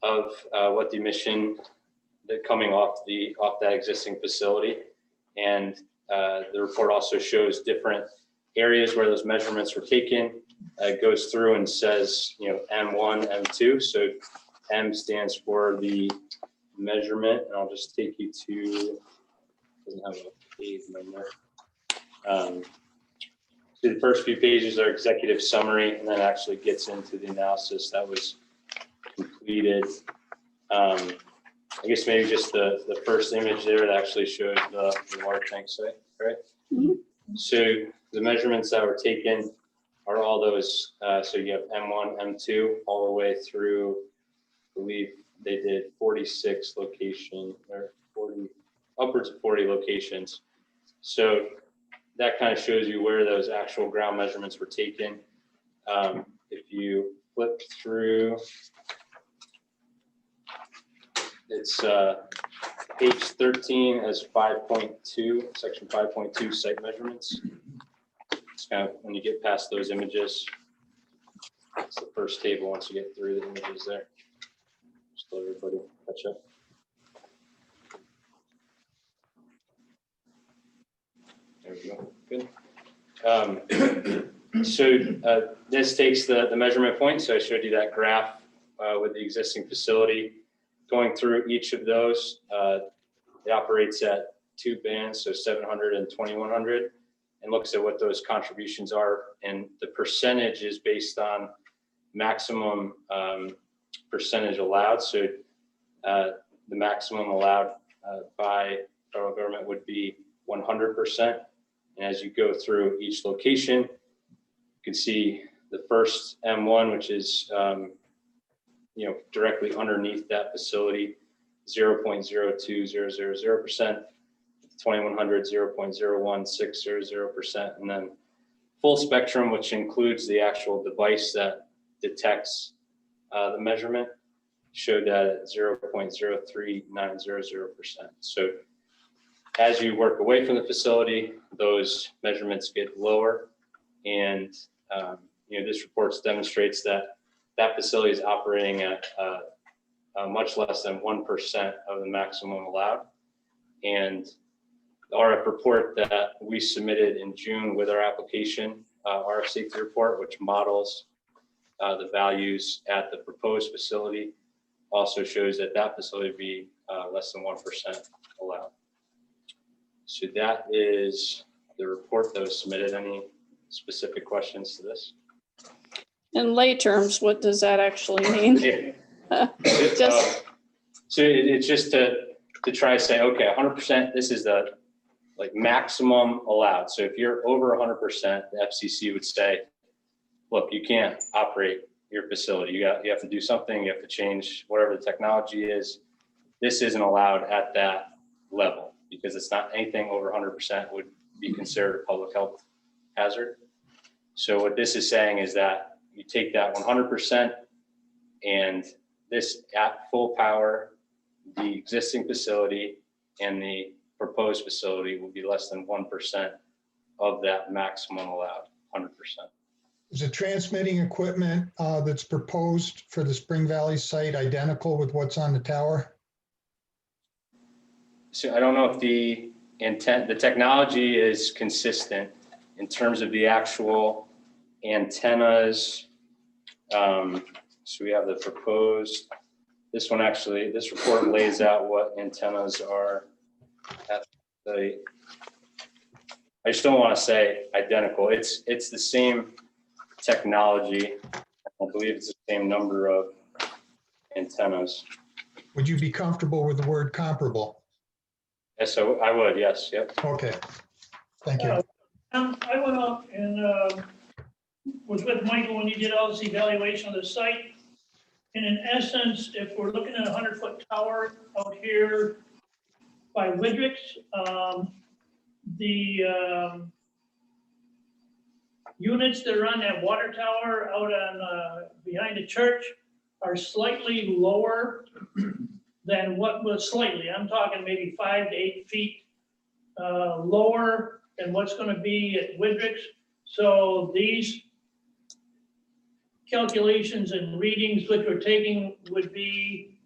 of what the emission that coming off that existing facility. And the report also shows different areas where those measurements were taken. It goes through and says, M1, M2. So M stands for the measurement, and I'll just take you to, doesn't have a page number. So the first few pages are executive summary, and then actually gets into the analysis that was completed. I guess maybe just the first image there that actually shows the water tank site, right? Mhm. So the measurements that were taken are all those, so you have M1, M2, all the way through, I believe, they did 46 location or 40, upwards of 40 locations. So that kind of shows you where those actual ground measurements were taken. If you flip through, it's page 13 as 5.2, section 5.2 site measurements. It's kind of when you get past those images, it's the first table once you get through the images there. Just let everybody catch up. There we go. Good. This takes the measurement point. So I showed you that graph with the existing facility. Going through each of those, it operates at 2 bands, so 700 and 2100, and looks at what those contributions are. And the percentage is based on maximum percentage allowed. So the maximum allowed by federal government would be 100%. And as you go through each location, you can see the first M1, which is directly underneath that facility, 0.02000%, 2100, 0.01600%, and then full spectrum, which includes the actual device that detects the measurement, showed that at 0.03900%. So as you work away from the facility, those measurements get lower, and this report demonstrates that that facility is operating at much less than 1% of the maximum allowed. And the RF report that we submitted in June with our application, RF safety report, which models the values at the proposed facility, also shows that that facility would be less than 1% allowed. So that is the report that was submitted. Any specific questions to this? In lay terms, what does that actually mean? Just so it's just to try to say, okay, 100%, this is the maximum allowed. So if you're over 100%, the FCC would say, look, you can't operate your facility. You have to do something. You have to change whatever the technology is. This isn't allowed at that level because it's not anything over 100% would be considered a public health hazard. So what this is saying is that you take that 100% and this at full power, the existing facility and the proposed facility will be less than 1% of that maximum allowed, 100%. Is the transmitting equipment that's proposed for the Spring Valley site identical with what's on the tower? So I don't know if the technology is consistent in terms of the actual antennas. So we have the proposed, this report lays out what antennas are at the, I just don't want to say identical. It's the same technology. I believe it's the same number of antennas. Would you be comfortable with the word comparable? Yes, so I would, yes, yep. Okay, thank you. I went up and was with Michael when he did all this evaluation of the site. And in essence, if we're looking at a 100-foot tower out here by Widricks, the units that are on that water tower out on behind the church are slightly lower than what was slightly. I'm talking maybe 5 to 8 feet lower than what's going to be at Widricks. So these calculations and readings which we're taking would be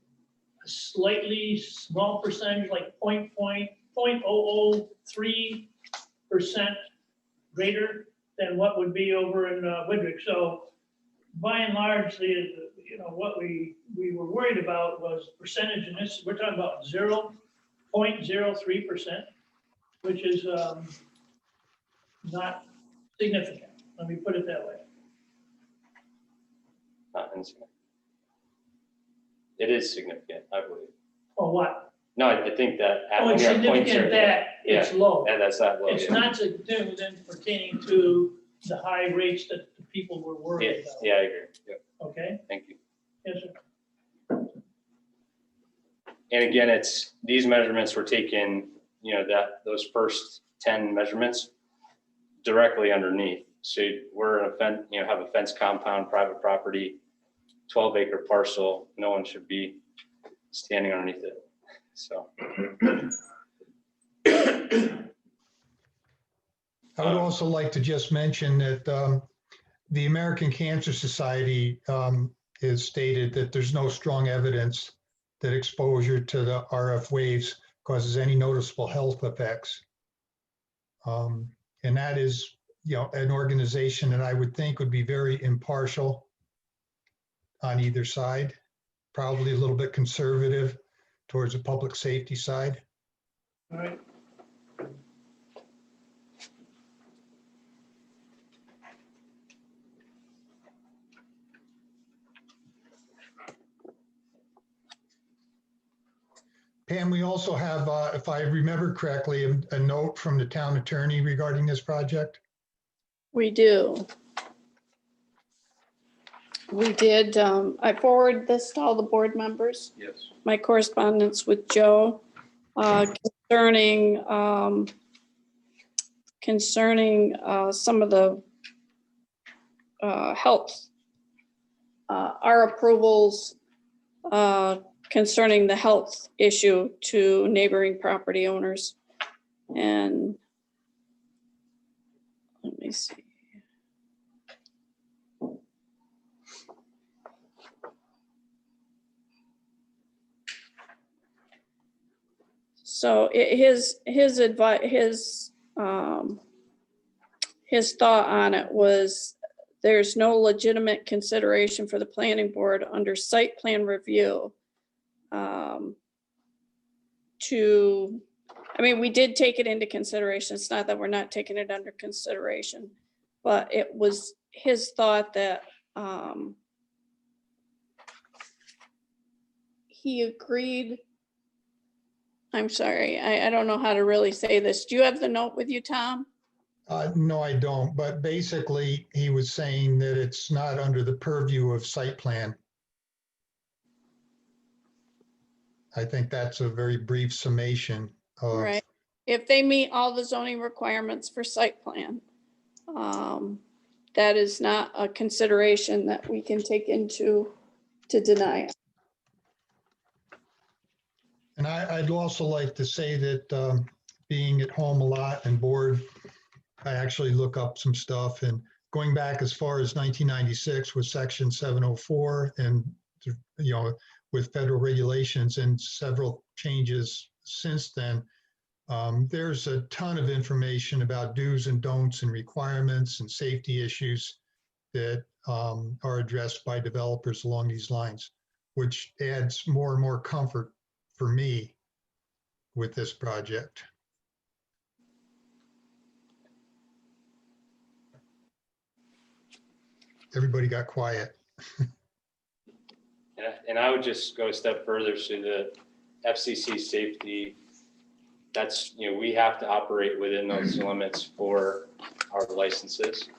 a slightly small percentage, like 0.003% greater than what would be over in Widrick. So by and large, what we were worried about was percentage, and this we're talking about 0.03%, which is not significant. Let me put it that way. Not insignificant. It is significant, I believe. Or what? No, I think that. Oh, it's significant that it's low. Yeah, that's not low. It's not significant pertaining to the high rates that the people were worried about. Yeah, I agree. Yep. Okay, Thank you. yes, sir. And again, these measurements were taken, those first 10 measurements directly underneath. So we're in a fence, have a fence compound, private property, 12-acre parcel. No one should be standing underneath it. So. I would also like to just mention that the American Cancer Society has stated that there's no strong evidence that exposure to the RF waves causes any noticeable health effects. And that is, an organization that I would think would be very impartial on either side, probably a little bit conservative towards the public safety side. All right. Pam, we also have, if I remember correctly, a note from the town attorney regarding this project. We do. We did, I forwarded this to all the board members, Yes. my correspondence with Joe concerning some of the health, our approvals concerning the health issue to neighboring property owners. And let me see. So his thought on it was there's no legitimate consideration for the planning board under site plan review we did take it into consideration. It's not that we're not taking it under consideration, but it was his thought that he agreed. I'm sorry, I don't know how to really say this. Do you have the note with you, Tom? No, I don't, but basically he was saying that it's not under the purview of site plan. I think that's a very brief summation of. Right. If they meet all the zoning requirements for site plan, that is not a consideration that we can take into to deny it. And I'd also like to say that being at home a lot and bored, I actually look up some stuff, and going back as far as 1996 with section 704 and, with federal regulations and several changes since then, there's a ton of information about do's and don'ts and requirements and safety issues that are addressed by developers along these lines, which adds more and more comfort for me with this project. Everybody got quiet. And I would just go a step further. So the FCC safety, that's, we have to operate within those limits for our licenses.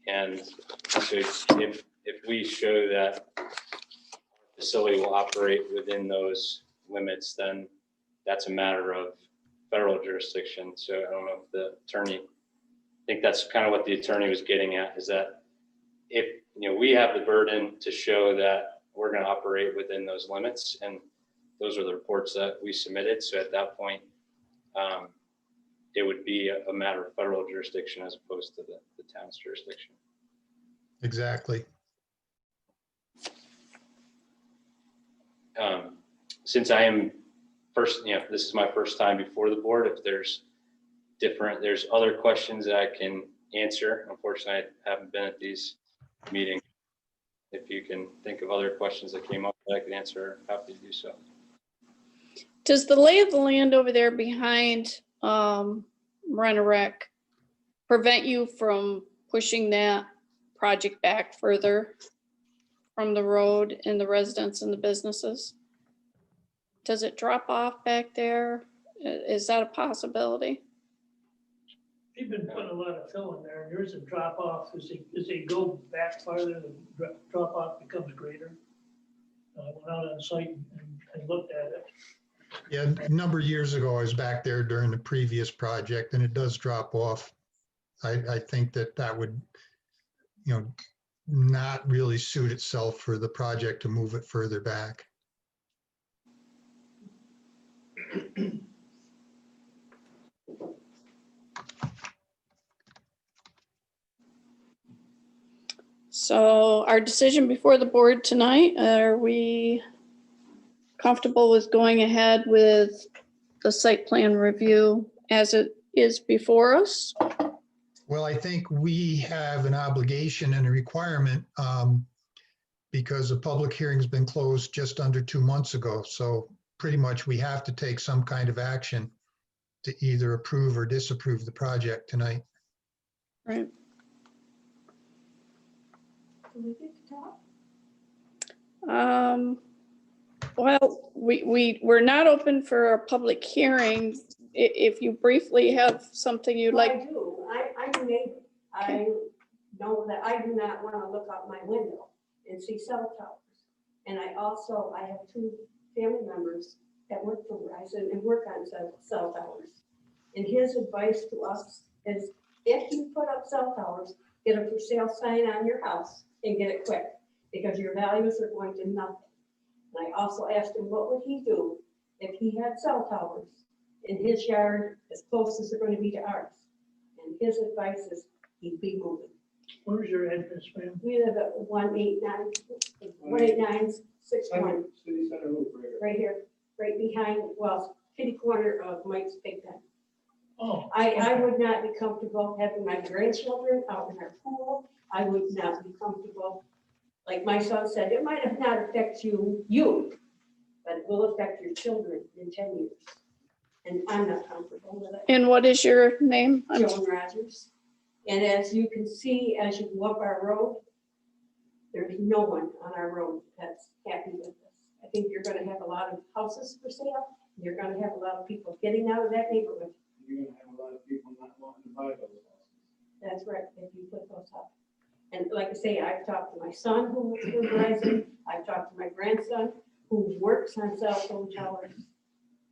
And so if we show that our facility will operate within those limits, then that's a matter of federal jurisdiction. So I don't know if the attorney, I think that's kind of what the attorney was getting at, is that if, we have the burden to show that we're going to operate within those limits, and those are the reports that we submitted. So at that point, it would be a matter of federal jurisdiction as opposed to the town's jurisdiction. Exactly. Since I am first, this is my first time before the board, if there's other questions that I can answer. Unfortunately, I haven't been at these meetings. If you can think of other questions that came up that I could answer, happy to do so. Does the lay of the land over there behind Rent-A-Wreck prevent you from pushing that project back further from the road and the residents and the businesses? Does it drop off back there? Is that a possibility? They've been putting a lot of fill in there, and there's a drop off as they go back farther, the drop off becomes greater. I went out on site and and looked at it. Yeah, a number of years ago, I was back there during the previous project and it does drop off. I think that would, not really suit itself for the project to move it further back. So our decision before the board tonight, are we comfortable with going ahead with the site plan review as it is before us? Well, I think we have an obligation and a requirement because the public hearing's been closed just under 2 months ago. So pretty much we have to take some kind of action to either approve or disapprove the project tonight. Right. Well, we're not open for a public hearing. If you briefly have something you'd Well, like. I do. I'm a neighbor. I know that I do not want to look out my window and see cell towers. And I have 2 family members that work for Verizon and work on cell towers. And his advice to us is if you put up cell towers, get a for sale sign on your house and get it quick because your values are going to nothing. And I also asked him, what would he do if he had cell towers in his yard as close as they're going to be to ours? And his advice is he'd be moving. Where's your address, ma'am? We live at 18961. City Center Loop, Right here, right behind, well, kitty corner of Mike's Big Ben. Oh. I would not be comfortable having my grandchildren out in our pool. I would not be comfortable. Like my son said, it might have not affect you, but it will affect your children in 10 years. And I'm not comfortable with it. And what is your name? Joan Rogers. And as you can see, as you go up our road, there's no one on our road that's happy with this. I think you're gonna have a lot of houses for sale. You're gonna have a lot of people getting out of that neighborhood. You're gonna have a lot of people not wanting to buy those houses. That's right, if you put those up. And like I say, I've talked to my son who works for Verizon. I've talked to my grandson who works on cell phone towers.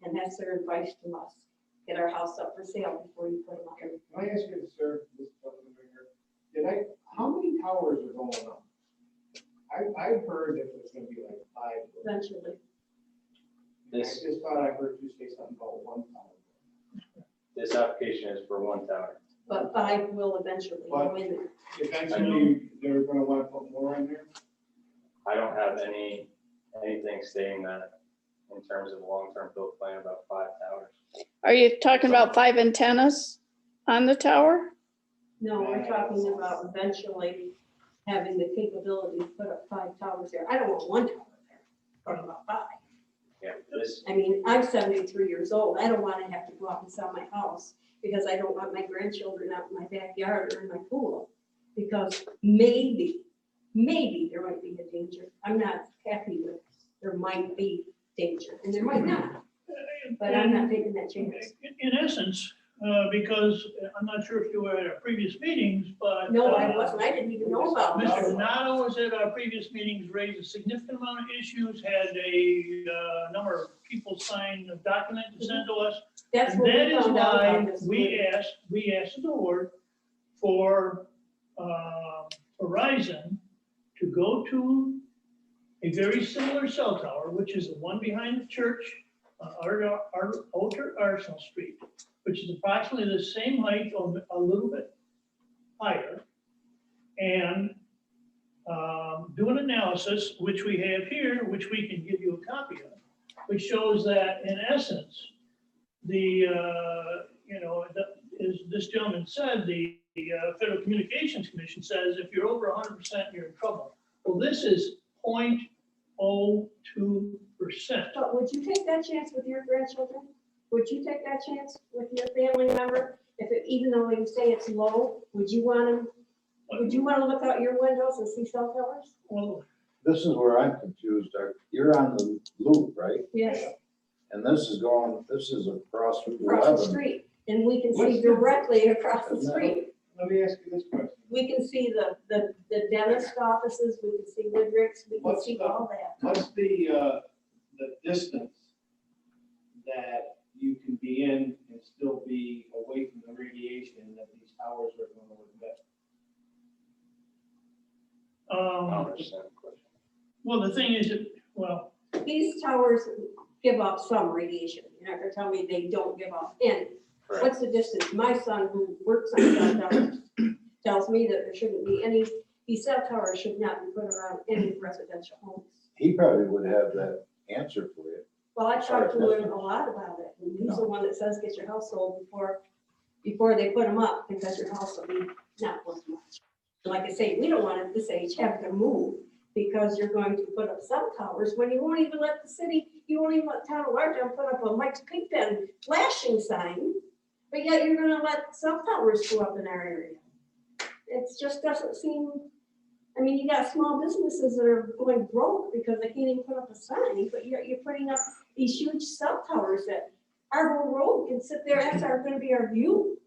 And that's their advice to us. Get our house up for sale before you put them up. Can I ask you, sir, this gentleman right here, how many towers are going up? I've heard that there's gonna be like 5. Eventually. I just thought I heard you say something about 1 tower. This application is for 1 tower. But 5 will eventually go in there. Eventually, they're gonna wanna put more in there? I don't have anything stating that in terms of a long-term build plan about 5 towers. Are you talking about 5 antennas on the tower? No, we're talking about eventually having the capability to put up 5 towers there. I don't want 1 tower there. I'm talking about 5. Yeah, this, I mean, I'm 73 years old. I don't want to have to go out and sell my house because I don't want my grandchildren out in my backyard or in my pool. Because maybe there might be a danger. I'm not happy with, there might be danger and there might not, but I'm not taking that chance. In essence, because I'm not sure if you were at our previous meetings, but. No, I wasn't. I didn't even know about this. Mr. Donato was at our previous meetings, raised a significant amount of issues, had a number of people sign a document to send to us. That's And what that we is found out why about this. we asked the board for Verizon to go to a very similar cell tower, which is the one behind the church, Arsenal Street, which is approximately the same height or a little bit higher. And do an analysis, which we have here, which we can give you a copy of, which shows that in essence, as this gentleman said, the Federal Communications Commission says if you're over 100%, you're in trouble. Well, this is 0.02%. But would you take that chance with your grandchildren? Would you take that chance with your family member? Even though you say it's low, would you want to look out your windows and see cell towers? Well, This is where I'm confused. You're on the loop, right? Yes, And this is across Route across the 11. street, and we can What's see the- directly across the street. Let me ask you this question. We can see the dentist offices, we can see Woodrick's, we can What's see the- all that. What's the the distance that you can be in and still be away from the radiation that these towers are going to emit? Well, the thing is, well, These towers give off some radiation. You're not gonna tell me they don't give off any. What's the distance? My son, who works on cell towers, tells me that there shouldn't be any, these cell towers should not be put around any residential homes. He probably would have that answer for you. Well, I talked to him a lot about it, and he's the one that says get your house sold before they put them up, because your house will be not worth much. Like I say, we don't want at this age have to move because you're going to put up cell towers when you won't even let the city, you won't even let town of Watertown put up a Mike's Pig Pen flashing sign, but yet you're gonna let cell towers go up in our area. It just doesn't seem, I mean, you got small businesses that are going broke because they can't even put up a sign, but you're putting up these huge cell towers that our whole road can sit there, that's gonna be our view.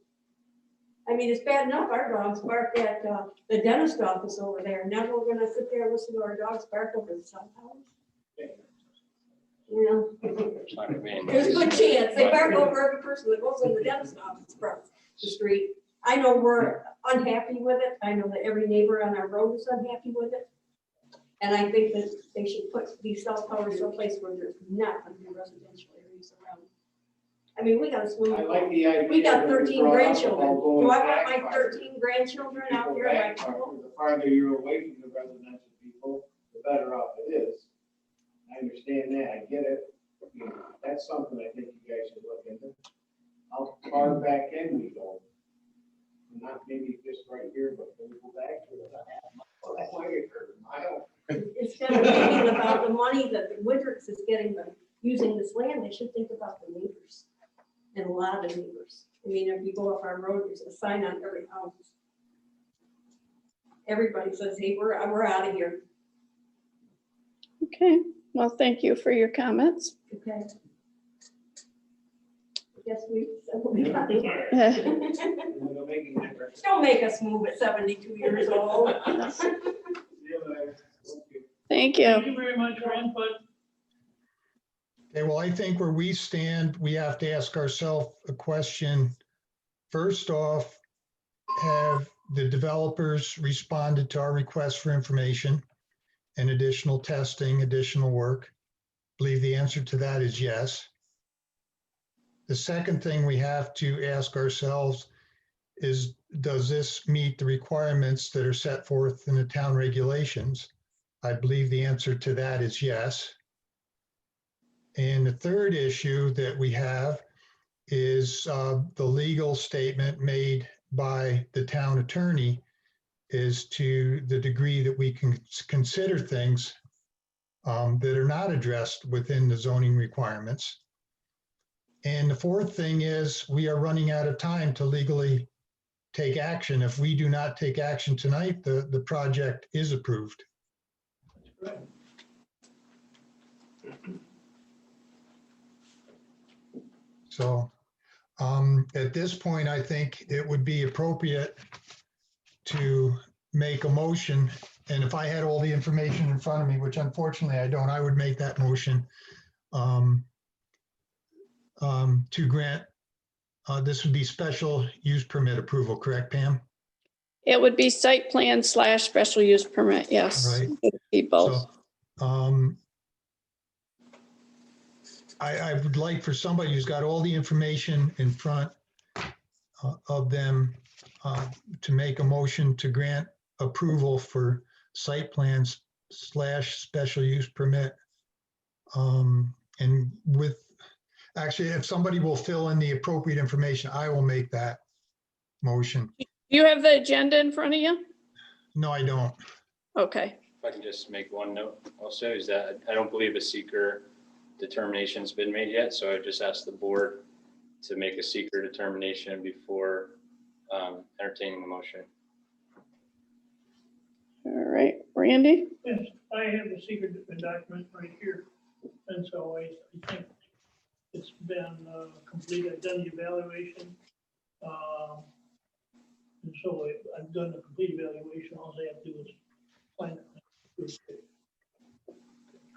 I mean, it's bad enough our dogs bark at the dentist office over there. Now we're gonna sit there and listen to our dogs bark over the cell towers. You know, there's a good chance they bark over every person that goes in the dentist office across the street. I know we're unhappy with it. I know that every neighbor on our road is unhappy with it. And I think that they should put these cell towers someplace where there's not gonna be residential areas around. I mean, we got a swimming I pool. like the idea. We got that 13 brought up grandchildren. about going Do I back want my farther. 13 grandchildren out People here back like? farther. The farther you're away from the residential people, the better off it is. I understand that, I get it. You know, that's something I think you guys should look into. How far back can we go? Not maybe just right here, but can we go back to a mile? Instead of thinking about the money that the Windricks is getting by using this land, they should think about the neighbors. And a lot of the neighbors. I mean, if you go up our road, there's a sign on every house. Everybody says, hey, we're out of here. Okay, well, thank you for your comments. Okay. Guess we got Don't make us move at 72 years old. Thank you. thank you very much for input. Okay, well, I think where we stand, we have to ask ourselves a question. First off, have the developers responded to our request for information and additional testing, additional work? I believe the answer to that is yes. The second thing we have to ask ourselves is, does this meet the requirements that are set forth in the town regulations? I believe the answer to that is yes. And the third issue that we have is the legal statement made by the town attorney is to the degree that we can consider things that are not addressed within the zoning requirements. And the fourth thing is we are running out of time to legally take action. If we do not take action tonight, the project is approved. So at this point, I think it would be appropriate to make a motion. And if I had all the information in front of me, which unfortunately I don't, I would make that motion to grant, this would be special use permit approval, correct, Pam? It would be site plan / special use permit, yes. Right. It'd be both. So I would like for somebody who's got all the information in front of them to make a motion to grant approval for site plans / special use permit. And with, actually, if somebody will fill in the appropriate information, I will make that motion. Do you have the agenda in front of you? No, I don't. Okay. If I can just make one note also, is that I don't believe a seeker determination's been made yet, so I just asked the board to make a seeker determination before entertaining the motion. All right, Randy? Yes, I have the secret document right here. And so I think it's been completed. I've done the evaluation. And so I've done the complete evaluation. All I have to do is find it.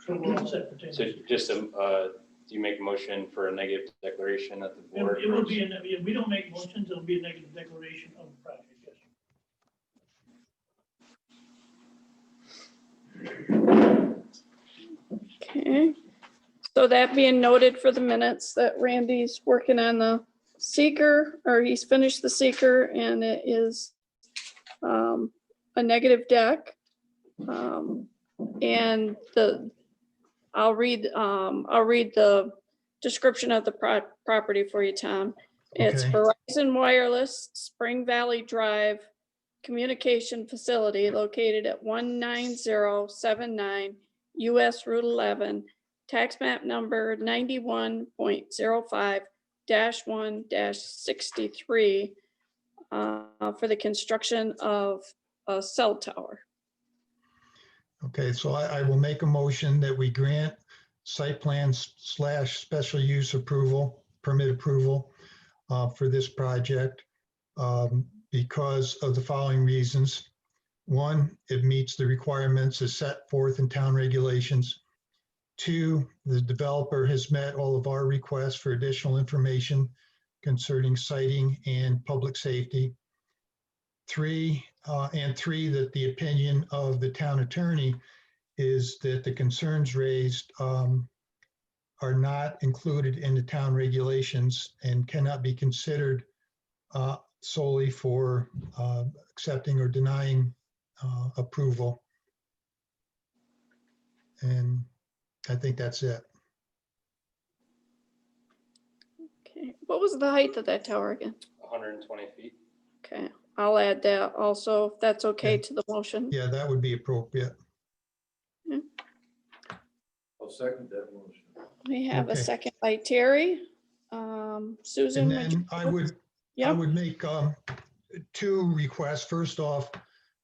So we're all set for 10 So years. just, do you make a motion for a negative declaration that the board? It will be, if we don't make motions, it'll be a negative declaration of the project, yes. Okay. So that being noted for the minutes that Randy's working on the seeker, or he's finished the seeker, and it is a negative deck. And I'll read the description of the property for you, Tom. It's Okay. Verizon Wireless Spring Valley Drive Communication Facility located at 19079 US Route 11, tax map number 91.05-1-63 for the construction of a cell tower. Okay, so I will make a motion that we grant site plan / special use approval, permit approval for this project because of the following reasons. One, it meets the requirements as set forth in town regulations. Two, the developer has met all of our requests for additional information concerning siting and public safety. Three, that the opinion of the town attorney is that the concerns raised are not included in the town regulations and cannot be considered solely for accepting or denying approval. And I think that's it. Okay, what was the height of that tower again? 120 feet. Okay, I'll add that also, if that's okay Okay. to the motion. Yeah, that would be appropriate. I'll second that motion. We have a Okay. second by Terry. Susan, And would you? then I would Yeah, make two requests. First off,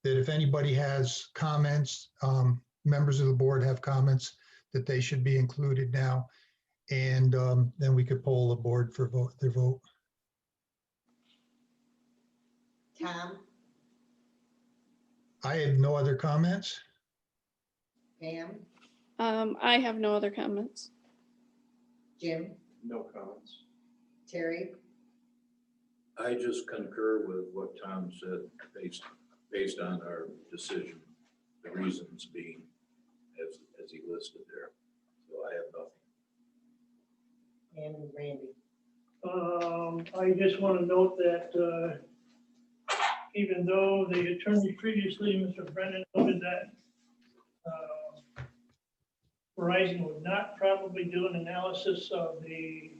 that if anybody has comments, members of the board have comments, that they should be included now. And then we could poll the board for their vote. Tom, I have no other comments. Pam, I have no other comments. Jim, No comments. Terry, I just concur with what Tom said, based on our decision, the reasons being as he listed there. So I have nothing. and Randy. I just want to note that even though the attorney previously, Mr. Brennan, noted that Verizon would not probably do an analysis of the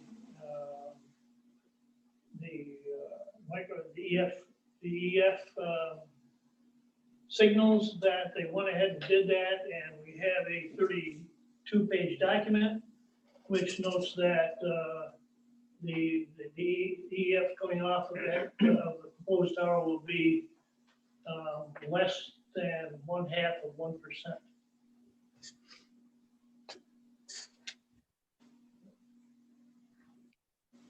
EF signals, that they went ahead and did that, and we have a 32-page document which notes that the EF coming off of that of the proposed tower will be less than 0.5%.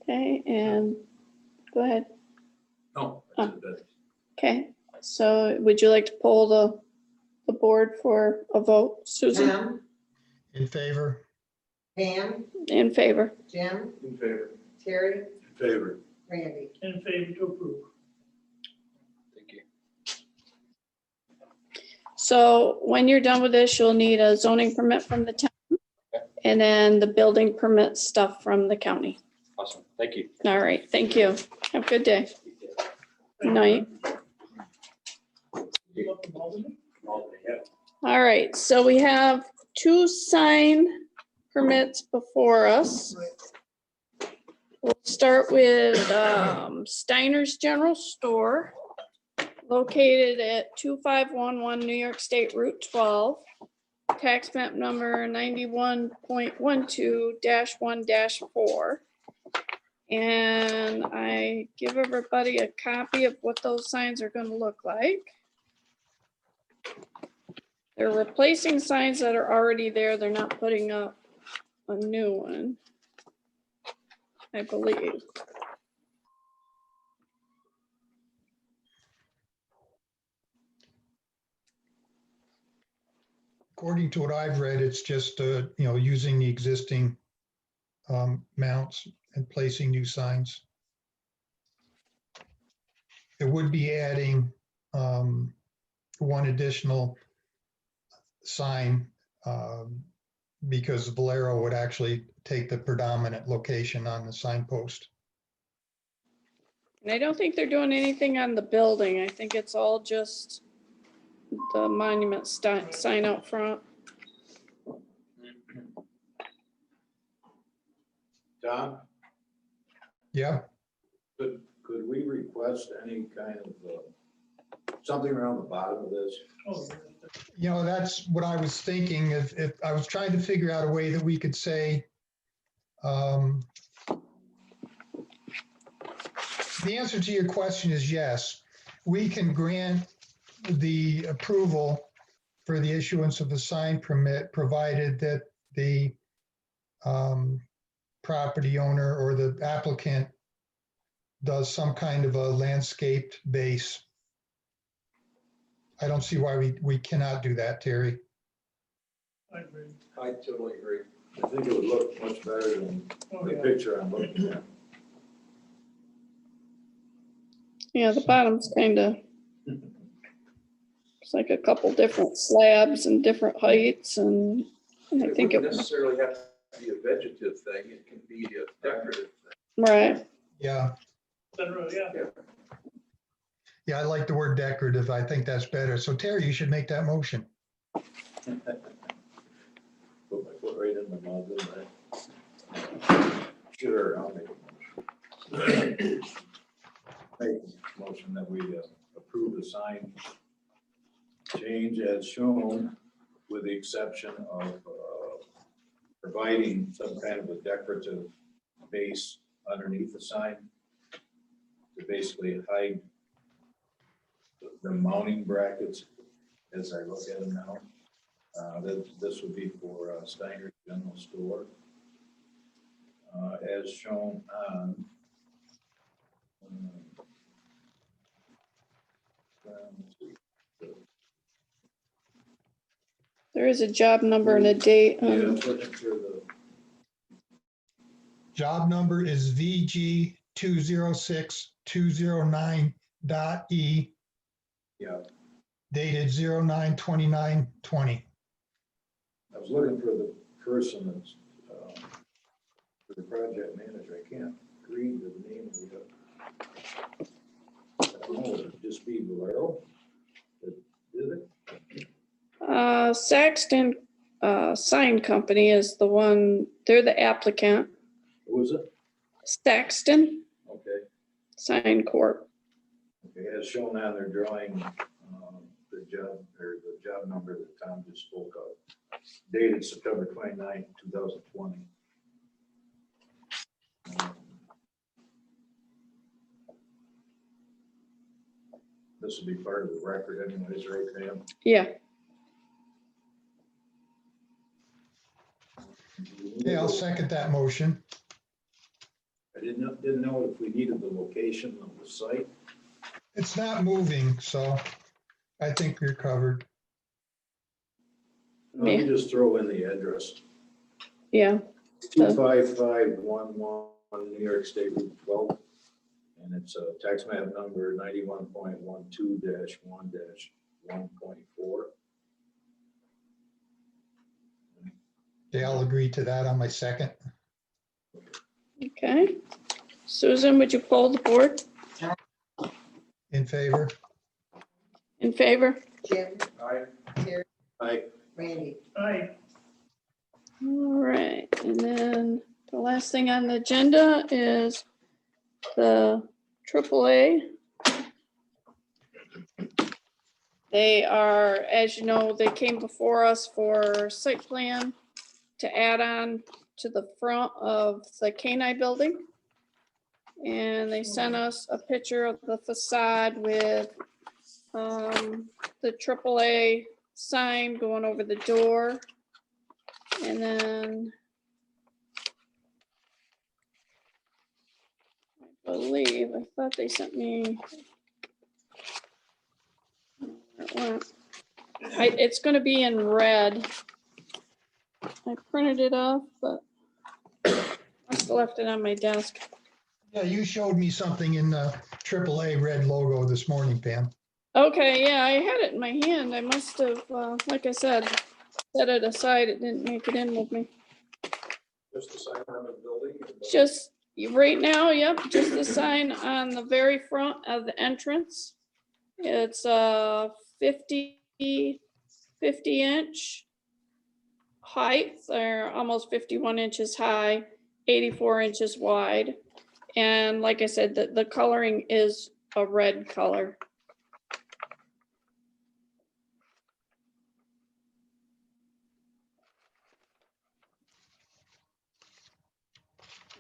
Okay, and go ahead. No, that's it, that's Okay, so would you like to poll the board for a vote? Susan, Tom, In favor? Pam, in favor. Jim, In favor. Terry, in favor. Randy. In favor to approve. Thank you. So when you're done with this, you'll need a zoning permit from the town and then the building permit stuff from the county. Awesome. Thank you. All right, thank you. Have a good day. Good night. All right, so we have 2 sign permits before us. We'll start with Steiner's General Store, located at 2511 New York State Route 12, tax map number 91.12-1-4. And I give everybody a copy of what those signs are going to look like. They're replacing signs that are already there. They're not putting up a new one, I believe. according to what I've read, it's just, using the existing mounts and placing new signs. It would be adding one additional sign because Valero would actually take the predominant location on the signpost. And I don't think they're doing anything on the building. I think it's all just the monument sign out front. Tom, Yeah, could we request any kind of, something around the bottom of this? Oh, that's what I was thinking. If I was trying to figure out a way that we could say, the answer to your question is yes. We can grant the approval for the issuance of a sign permit, provided that the property owner or the applicant does some kind of a landscaped base. I don't see why we cannot do that, Terry. I agree. I totally agree. I think it would look much better than Oh, the yeah. picture I'm looking at. Yeah, the bottom's kind of, it's like a couple different slabs and different heights, and I It think wouldn't it, necessarily have to be a vegetative thing. It can be a decorative thing. right. Yeah, Yeah. yeah, I like the word decorative. I think that's better. So Terry, you should make that motion. Put my foot right in the mud, didn't I? Sure, I'll make a motion. Make a motion that we approve the sign change as shown, with the exception of providing some kind of a decorative base underneath the sign to basically hide the mounting brackets as I look at them now. This would be for Steiner's General Store, as shown on let's see. There is a job number and a date. Yeah, looking for the, Job number is VG 206209.E, yeah, dated 09/29/20. I was looking for the person that's, for the project manager. I can't read the name of the, I don't know, would it just be Valero that did it? Saxton Sign Company is the one, they're the applicant. Who was it? Saxton Okay, Sign Corp. okay, as shown on their drawing, the job, or the job number that Tom just spoke of, dated September 29, 2020. This will be part of the record anyways, right, Pam? Yeah, Yeah, I'll second that motion. I didn't know if we needed the location of the site. It's not moving, so I think you're covered. Let me yeah, just throw in the address. yeah. 25511 New York State Route 12. And it's a tax map number 91.12-1-1.4. Okay, I'll agree to that on my second. Okay. Susan, would you poll the board In favor? in favor? Jim, Aye. Terry, Aye. Randy. Aye. All right, and then the last thing on the agenda is the AAA. They are, as you know, they came before us for site plan to add on to the front of the K-9 building. And they sent us a picture of the facade with the AAA sign going over the door. And then I believe, I thought they sent me. Where it went. It's gonna be in red. I printed it off, but must have left it on my desk. Yeah, you showed me something in the AAA red logo this morning, Pam. Okay, yeah, I had it in my hand. I must have, like I said, set it aside. It didn't make it in with me. Just the sign on the building. Just right now, yep, just the sign on the very front of the entrance. It's 50 inch height, or almost 51 inches high, 84 inches wide. And like I said, the coloring is a red color.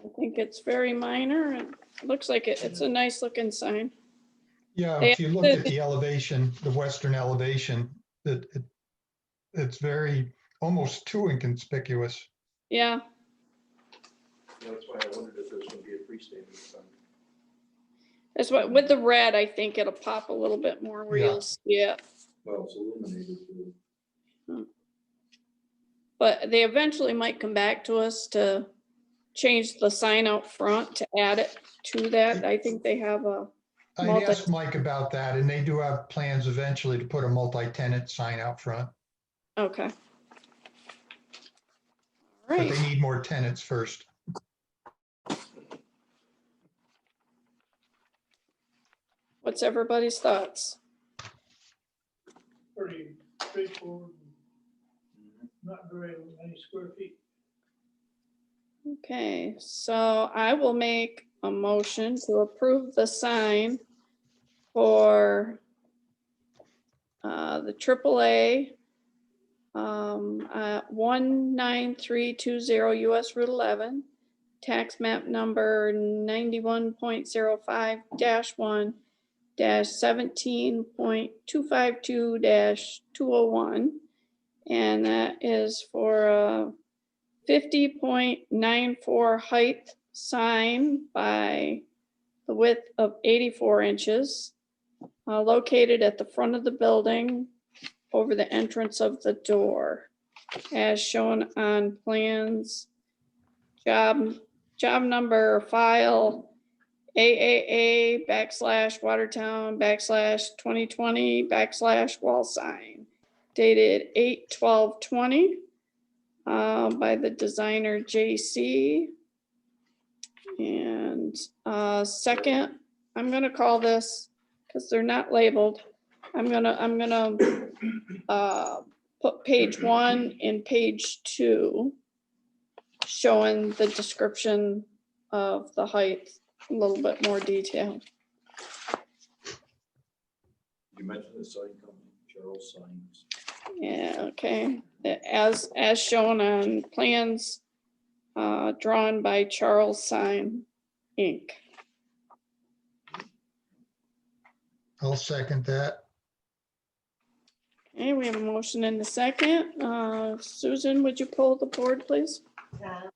I think it's very minor and it looks like it's a nice looking sign. Yeah, They- if you look at the elevation, the western elevation, it's very, almost too inconspicuous. Yeah, That's why I wondered if there's gonna be a freestanding sign. that's what, with the red, I think it'll pop a little bit more where Yeah. you'll see it. Well, it's illuminated too. But they eventually might come back to us to change the sign out front to add it to that. I think they have a, I asked Mike about that, and they do have plans eventually to put a multi-tenant sign out front, okay. but Right, they need more tenants first. what's everybody's thoughts? Pretty straightforward. Not very many square feet. Okay, so I will make a motion to approve the sign for the AAA 19320 US Route 11, tax map number 91.05-1-17.252-201. And that is for a 50.94 height sign by the width of 84 inches, located at the front of the building over the entrance of the door, as shown on plans, job number file AAA/Watertown/2020/ wall sign, dated 8/12/20. By the designer JC. And second, I'm gonna call this, because they're not labeled, I'm gonna put page 1 and page 2, showing the description of the height, a little bit more detail. You mentioned the sign company, Charles Signs. Yeah, okay, as shown on plans drawn by Charles Sign, Inc. I'll second that. Okay, we have a motion in the second. Susan, would you pull the board, please? Tom,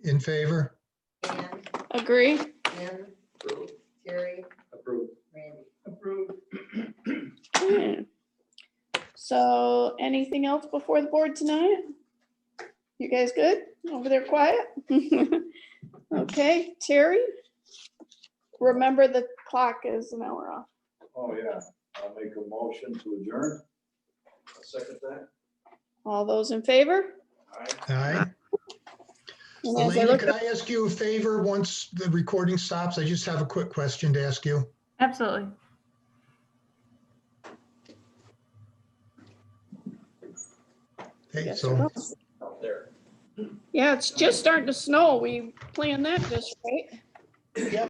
In favor? Pam, Agree? Jim, Approved. Terry, Approved. Randy. Approved. Okay. So anything else before the board tonight? You guys good? Over there quiet? Okay, Terry? Remember the clock is an hour off. Oh, yeah. I'll make a motion to adjourn. I'll second that. All those in favor? All right. And as I Elena, look could I ask you a favor once the recording stops? I just have a quick question to ask you. Absolutely. Okay, Yes so or no? Out there. Yeah, it's just starting to snow. We planned that just right.